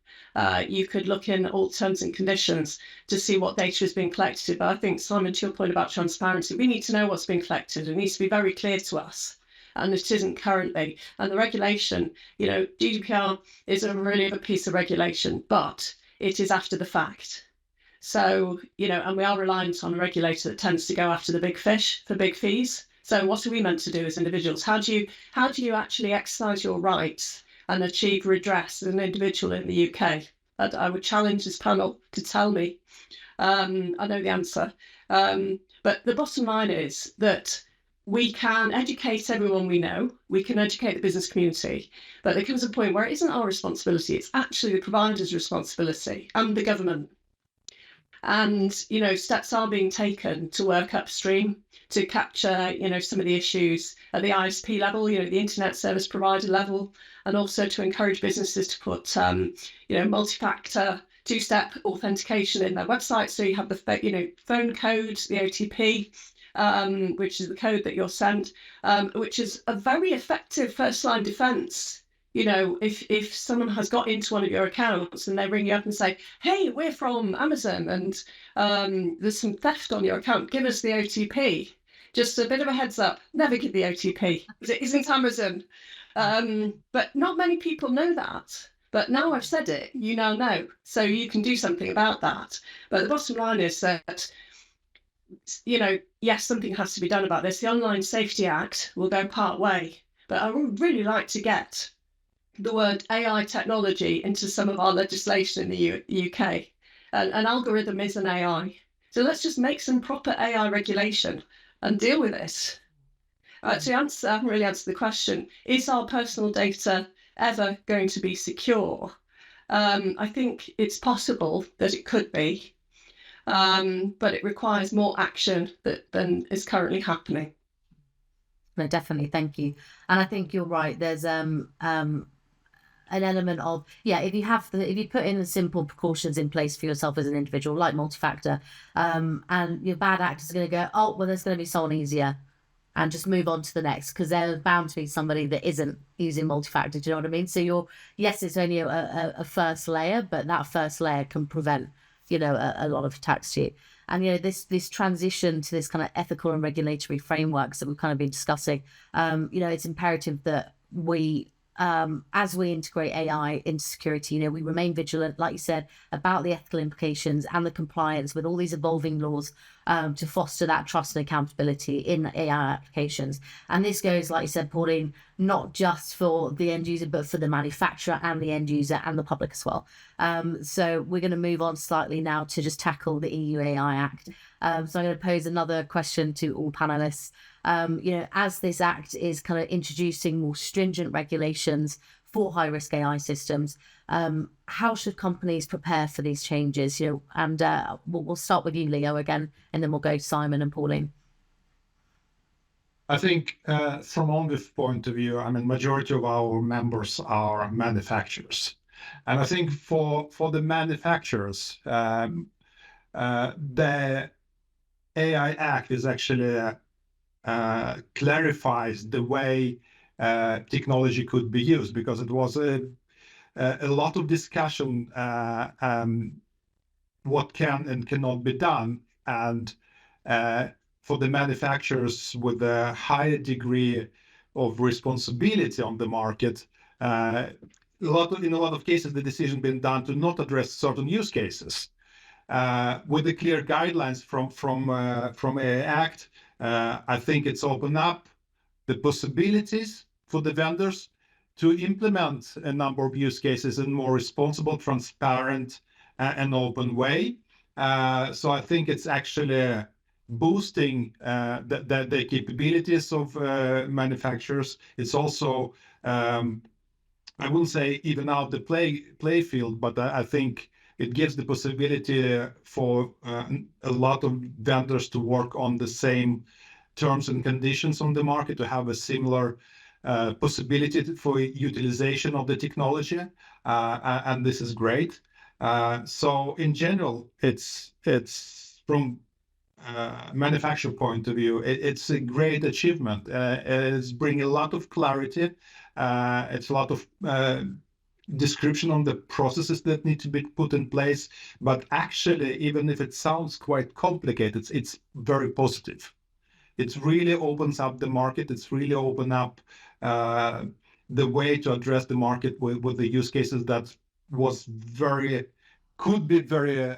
You could look in all terms and conditions to see what data is being collected. But I think, Simon, to your point about transparency, we need to know what's being collected. It needs to be very clear to us. And it isn't currently. And the regulation, GDPR is a really good piece of regulation, but it is after the fact. So, and we are reliant on a regulator that tends to go after the big fish for big fees. So what are we meant to do as individuals? How do you actually exercise your rights and achieve redress as an individual in the UK? I would challenge this panel to tell me. I know the answer. But the bottom line is that we can educate everyone we know, we can educate the business community, but there comes a point where it isn't our responsibility, it's actually the provider's responsibility and the government. And, steps are being taken to work upstream to capture, some of the issues at the ISP level, the internet service provider level, and also to encourage businesses to put, multi-factor, two-step authentication in their website. So you have the, phone code, the OTP, which is the code that you're sent, which is a very effective first-line defense. If someone has got into one of your accounts and they ring you up and say, hey, we're from Amazon and there's some theft on your account, give us the OTP. Just a bit of a heads up, never give the OTP, because it isn't Amazon. But not many people know that. But now I've said it, you now know. So you can do something about that. But the bottom line is that, yes, something has to be done about this. The Online Safety Act will go part way. But I would really like to get the word AI technology into some of our legislation in the UK. An algorithm is an AI. So let's just make some proper AI regulation and deal with this. To answer the question, is our personal data ever going to be secure? I think it's possible that it could be, but it requires more action than is currently happening. No, definitely. Thank you. And I think you're right. There's an element of, if you put in the simple precautions in place for yourself as an individual, like multi-factor, and your bad actors are going to go, oh, well, there's going to be someone easier, and just move on to the next, because there's bound to be somebody that isn't using multi-factor. Do you know what I mean? So it's only a first layer, but that first layer can prevent, a lot of attacks to you. And, this transition to this kind of ethical and regulatory frameworks that we've kind of been discussing, it's imperative that we, as we integrate AI into security, we remain vigilant, like you said, about the ethical implications and the compliance with all these evolving laws to foster that trust and accountability in AI applications. And this goes, like you said, Pauline, not just for the end user, but for the manufacturer and the end user and the public as well. So we're going to move on slightly now to just tackle the EU AI Act. So I'm going to pose another question to all panelists. As this act is kind of introducing more stringent regulations for high-risk AI systems, how should companies prepare for these changes? And we'll start with you, Leo, again, and then we'll go to Simon and Pauline. I think from Onvif point of view, majority of our members are manufacturers. And I think for the manufacturers, the AI Act is actually clarifies the way technology could be used, because it was a lot of discussion what can and cannot be done, and for the manufacturers with a higher degree of responsibility on the market, in a lot of cases the decision been done to not address certain use cases. with the clear guidelines from AI Act, I think it's opened up the possibilities for the vendors to implement a number of use cases in a more responsible, transparent, and open way. So I think it's actually boosting the capabilities of manufacturers. It's also, I wouldn't say even out the play field, but I think it gives the possibility for a lot of vendors to work on the same terms and conditions on the market, to have a similar possibility for utilization of the technology, and this is great. So in general, it's from manufacturer point of view, it's a great achievement. It's bringing a lot of clarity. It's a lot of description on the processes that need to be put in place. But actually, even if it sounds quite complicated, it's very positive. It really opens up the market. It's really opened up the way to address the market with the use cases that could be very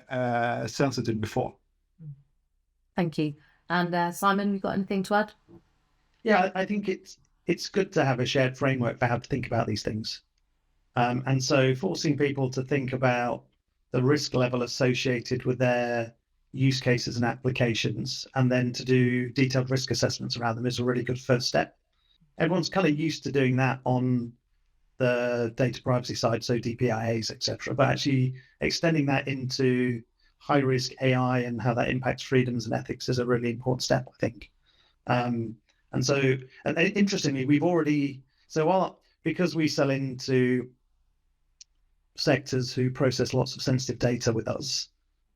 sensitive before. Thank you. And Simon, you got anything to add? Yeah, I think it's good to have a shared framework for how to think about these things. And so forcing people to think about the risk level associated with their use cases and applications, and then to do detailed risk assessments around them is a really good first step. Everyone's kind of used to doing that on the data privacy side, so DPIAs, etc. But actually extending that into high-risk AI and how that impacts freedoms and ethics is a really important step, I think. And interestingly, because we sell into sectors who process lots of sensitive data with us,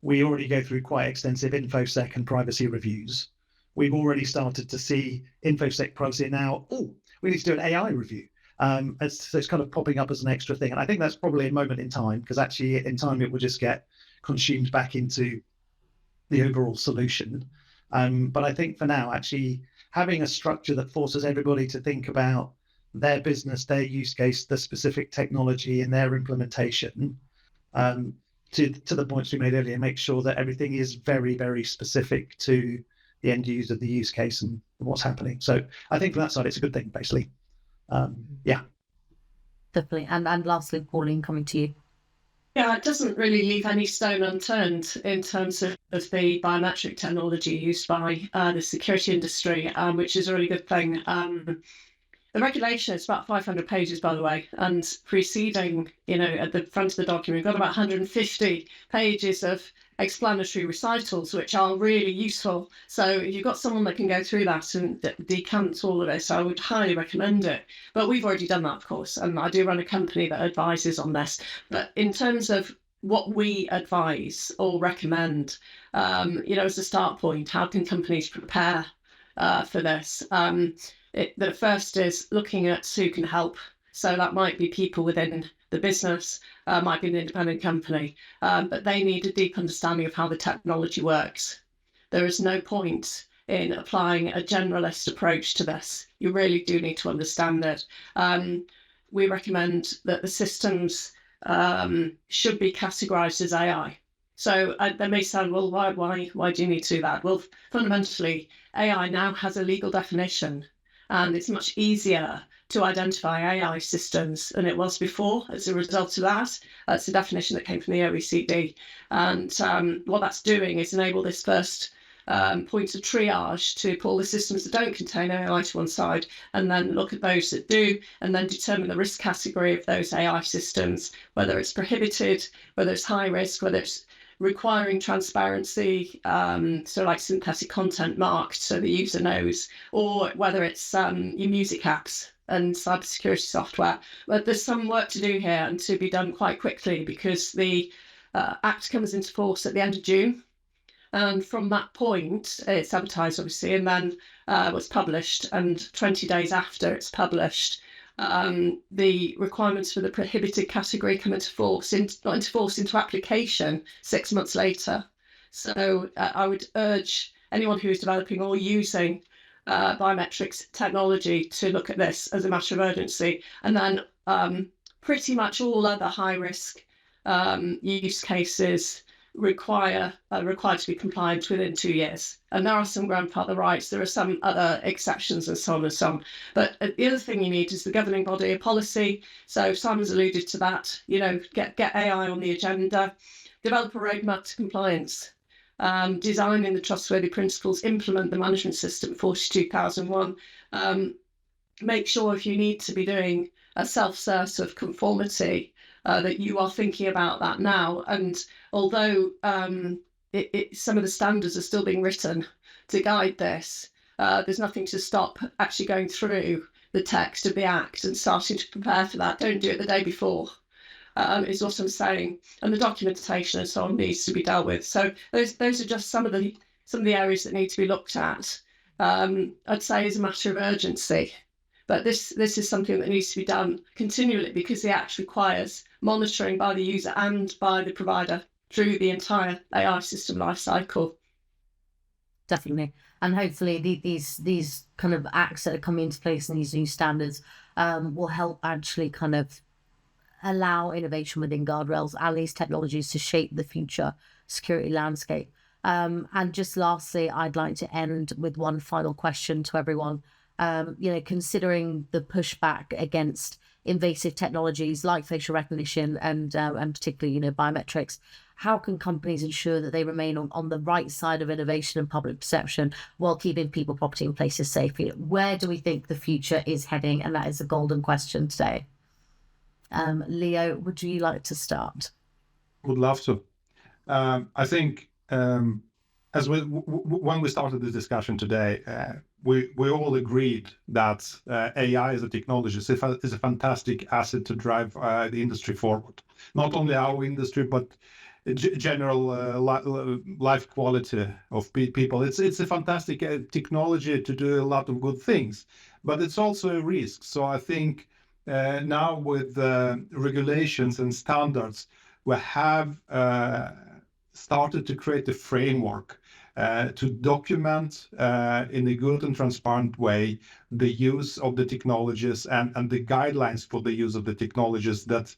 we already go through quite extensive InfoSec and privacy reviews. We've already started to see InfoSec privacy now, we need to do an AI review. So it's kind of popping up as an extra thing. And I think that's probably a moment in time, because actually in time it will just get consumed back into the overall solution. But I think for now, actually having a structure that forces everybody to think about their business, their use case, the specific technology and their implementation, to the points we made earlier, make sure that everything is very, very specific to the end user, the use case and what's happening. So I think from that side, it's a good thing, basically. Yeah. Definitely. And lastly, Pauline, coming to you. Yeah, it doesn't really leave any stone unturned in terms of the biometric technology used by the security industry, which is a really good thing. The regulation is about 500 pages, by the way, and preceding, at the front of the document, we've got about 150 pages of explanatory recitals, which are really useful. So if you've got someone that can go through that and decant all of this, I would highly recommend it. But we've already done that, of course, and I do run a company that advises on this. But in terms of what we advise or recommend, as a start point, how can companies prepare for this? The first is looking at who can help. So that might be people within the business, might be an independent company, but they need a deep understanding of how the technology works. There is no point in applying a generalist approach to this. You really do need to understand it. We recommend that the systems should be categorized as AI. So they may sound, well, why do you need to do that? Well, fundamentally, AI now has a legal definition, and it's much easier to identify AI systems than it was before as a result of that. That's a definition that came from the OECD. And what that's doing is enable this first point of triage to pull the systems that don't contain AI to one side, and then look at those that do, and then determine the risk category of those AI systems, whether it's prohibited, whether it's high risk, whether it's requiring transparency, so like synthetic content marked so the user knows, or whether it's your music apps and cybersecurity software. But there's some work to do here, and to be done quite quickly, because the Act comes into force at the end of June. And from that point, it's advertised, obviously, and then was published. And 20 days after it's published, the requirements for the prohibited category come into application 6 months later. So I would urge anyone who is developing or using biometrics technology to look at this as a matter of urgency. And then pretty much all other high risk use cases required to be compliant within 2 years. And there are some grandfather rights, there are some other exceptions and so on and so on. But the other thing you need is the governing body, a policy. So Simon's alluded to that, get AI on the agenda, develop a roadmap to compliance, design in the trustworthy principles, implement the management system 42001, make sure if you need to be doing a self-cert of conformity, that you are thinking about that now. And although some of the standards are still being written to guide this, there's nothing to stop actually going through the text of the Act and starting to prepare for that. Don't do it the day before, is what I'm saying. And the documentation and so on needs to be dealt with. So those are just some of the areas that need to be looked at. I'd say as a matter of urgency. But this is something that needs to be done continually, because the Act requires monitoring by the user and by the provider through the entire AI system life cycle. Definitely. And hopefully these kind of acts that are coming into place and these new standards will help actually kind of allow innovation within guardrails and these technologies to shape the future security landscape. And just lastly, I'd like to end with one final question to everyone. Considering the pushback against invasive technologies like facial recognition and particularly, biometrics, how can companies ensure that they remain on the right side of innovation and public perception while keeping people, property and places safe? Where do we think the future is heading? And that is a golden question today. Leo, would you like to start? Would love to. I think as when we started the discussion today, we all agreed that AI as a technology is a fantastic asset to drive the industry forward. Not only our industry, but general life quality of people. It's a fantastic technology to do a lot of good things, but it's also a risk. So I think now with regulations and standards, we have started to create a framework to document in a good and transparent way the use of the technologies and the guidelines for the use of the technologies that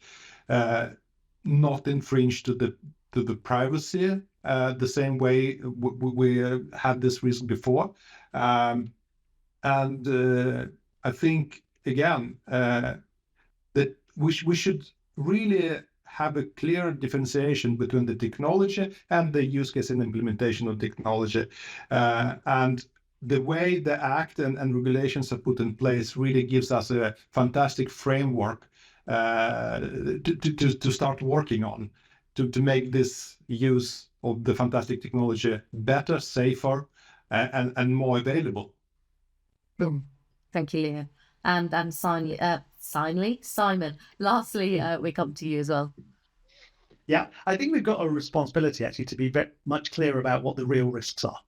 not infringe to the privacy the same way we had this risk before. And I think again that we should really have a clear differentiation between the technology and the use case and implementation of technology. And the way the Act and regulations are put in place really gives us a fantastic framework to start working on, to make this use of the fantastic technology better, safer, and more available. Thank you, Leo. And Simon, lastly, we come to you as well. Yeah, I think we've got a responsibility actually to be very much clear about what the real risks are.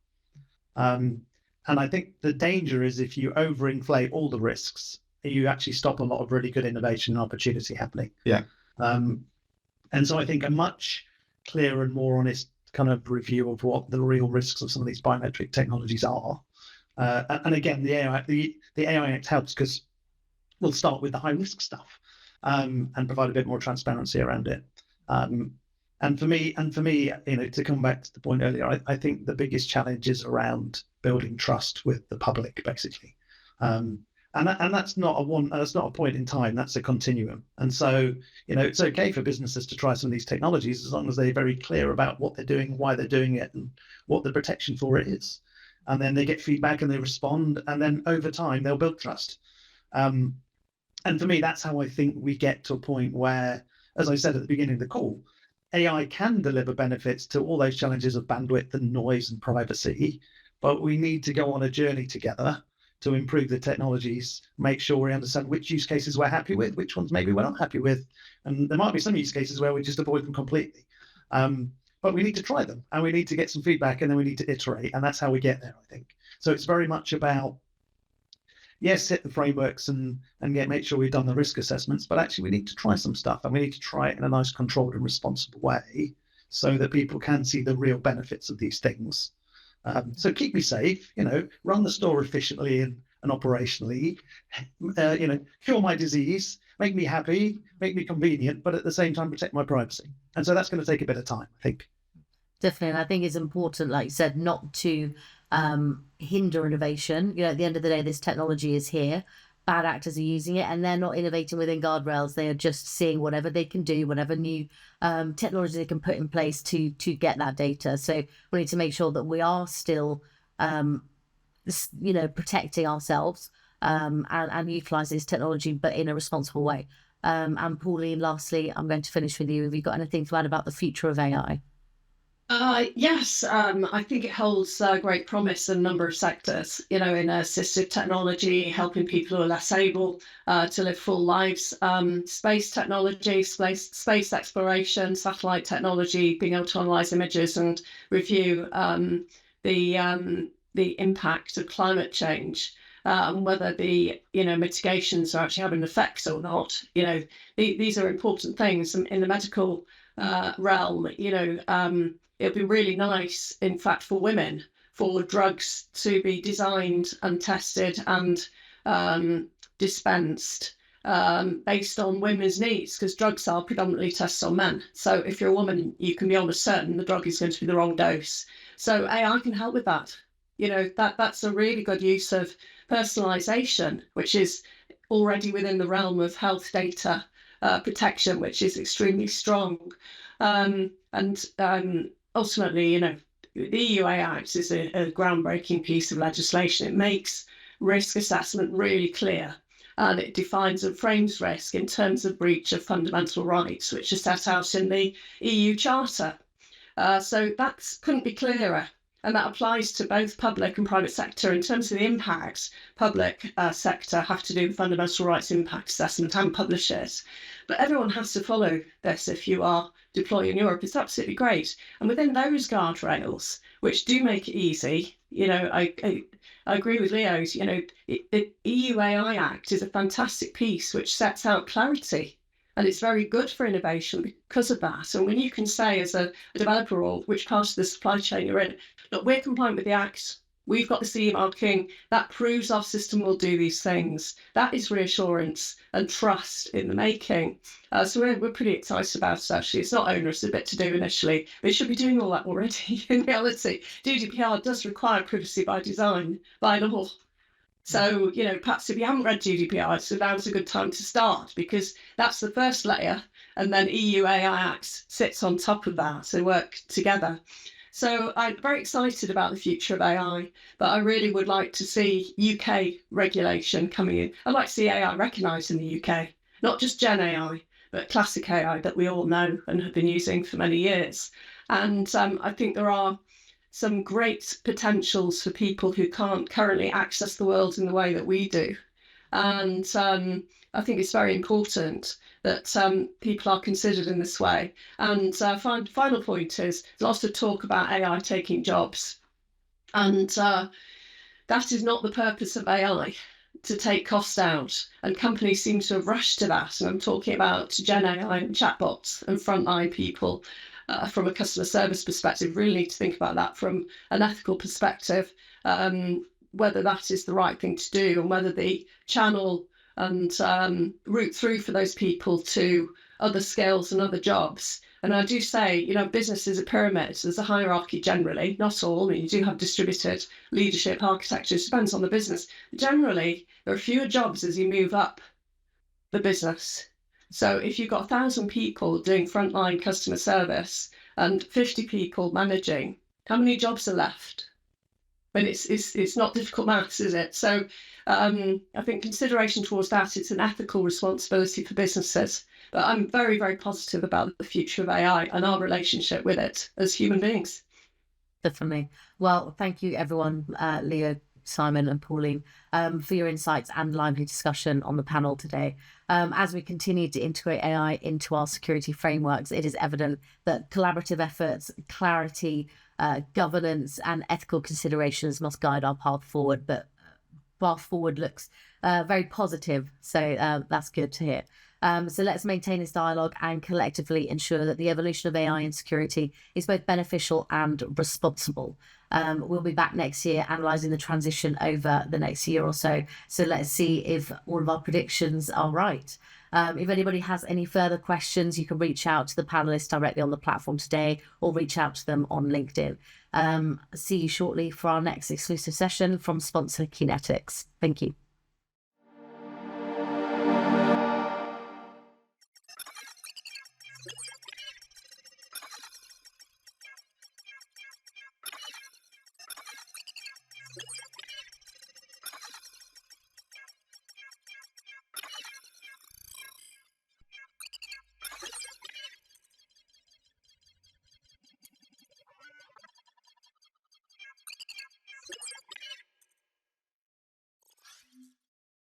And I think the danger is if you overinflate all the risks, you actually stop a lot of really good innovation and opportunity happening. Yeah. And so I think a much clearer and more honest kind of review of what the real risks of some of these biometric technologies are. And again, the AI Act helps because we'll start with the high risk stuff and provide a bit more transparency around it. And for me, to come back to the point earlier, I think the biggest challenge is around building trust with the public, basically. And that's not a point in time. That's a continuum. And so, it's okay for businesses to try some of these technologies as long as they're very clear about what they're doing, why they're doing it, and what the protection for it is. And then they get feedback and they respond, and then over time they'll build trust. And for me, that's how I think we get to a point where, as I said at the beginning of the call, AI can deliver benefits to all those challenges of bandwidth and noise and privacy, but we need to go on a journey together to improve the technologies, make sure we understand which use cases we're happy with, which ones maybe we're not happy with. And there might be some use cases where we just avoid them completely. But we need to try them and we need to get some feedback and then we need to iterate. And that's how we get there, I think. So it's very much about, yes, set the frameworks and make sure we've done the risk assessments, but actually we need to try some stuff and we need to try it in a nice, controlled and responsible way so that people can see the real benefits of these things. So keep me safe, run the store efficiently and operationally, cure my disease, make me happy, make me convenient, but at the same time protect my privacy. And so that's going to take a bit of time, I think. Definitely. And I think it's important, like you said, not to hinder innovation. At the end of the day, this technology is here. Bad actors are using it and they're not innovating within guardrails. They are just seeing whatever they can do, whatever new technology they can put in place to get that data. So we need to make sure that we are still, protecting ourselves and utilize this technology, but in a responsible way. And Pauline, lastly, I'm going to finish with you. Have you got anything to add about the future of AI? Yes, I think it holds great promise in a number of sectors, in assistive technology, helping people who are less able to live full lives, space technology, space exploration, satellite technology, being able to analyze images and review the impact of climate change. And whether the mitigations are actually having effects or not, these are important things. In the medical realm, it'd be really nice, in fact, for women, for drugs to be designed and tested and dispensed based on women's needs, because drugs are predominantly tested on men. So if you're a woman, you can be almost certain the drug is going to be the wrong dose. So AI can help with that. That's a really good use of personalization, which is already within the realm of health data protection, which is extremely strong. Ultimately, the EU AI Act is a groundbreaking piece of legislation. It makes risk assessment really clear, and it defines and frames risk in terms of breach of fundamental rights, which are set out in the EU Charter. So that couldn't be clearer. And that applies to both public and private sector. In terms of the impacts, public sector have to do the fundamental rights impact assessment and publish it. But everyone has to follow this if you are deploying in Europe. It's absolutely great. And within those guardrails, which do make it easy, I agree with Leo's, the EU AI Act is a fantastic piece which sets out clarity. And it's very good for innovation because of that. And when you can say as a developer or which part of the supply chain you're in, look, we're compliant with the Act, we've got the CE marking, that proves our system will do these things. That is reassurance and trust in the making. So we're pretty excited about it, actually. It's not onerous, a bit to do initially, but it should be doing all that already in reality. GDPR does require privacy by design, by law. So, perhaps if you haven't read GDPR, so now's a good time to start, because that's the first layer, and then EU AI Act sits on top of that, so work together. So I'm very excited about the future of AI, but I really would like to see UK regulation coming in. I'd like to see AI recognised in the UK, not just Gen AI, but classic AI that we all know and have been using for many years. And I think there are some great potentials for people who can't currently access the world in the way that we do. And I think it's very important that people are considered in this way. And final point is, there's lots of talk about AI taking jobs. And that is not the purpose of AI, to take costs out. And companies seem to have rushed to that. And I'm talking about Gen AI and chatbots and frontline people. From a customer service perspective, really need to think about that from an ethical perspective, whether that is the right thing to do and whether the channel and route through for those people to other skills and other jobs. And I do say, business is a pyramid. There's a hierarchy generally, not all. I mean, you do have distributed leadership, architecture, it depends on the business. But generally, there are fewer jobs as you move up the business. So if you've got 1,000 people doing frontline customer service and 50 people managing, how many jobs are left? But it's not difficult maths, is it? So I think consideration towards that, it's an ethical responsibility for businesses. But I'm very, very positive about the future of AI and our relationship with it as human beings. Definitely. Well, thank you, everyone, Leo, Simon and Pauline, for your insights and lively discussion on the panel today. As we continue to integrate AI into our security frameworks, it is evident that collaborative efforts, clarity, governance and ethical considerations must guide our path forward. But path forward looks very positive, so that's good to hear. So let's maintain this dialogue and collectively ensure that the evolution of AI and security is both beneficial and responsible. We'll be back next year analysing the transition over the next year or so. So let's see if all of our predictions are right. If anybody has any further questions, you can reach out to the panelists directly on the platform today or reach out to them on LinkedIn. See you shortly for our next exclusive session from sponsor Kinetics. Thank you.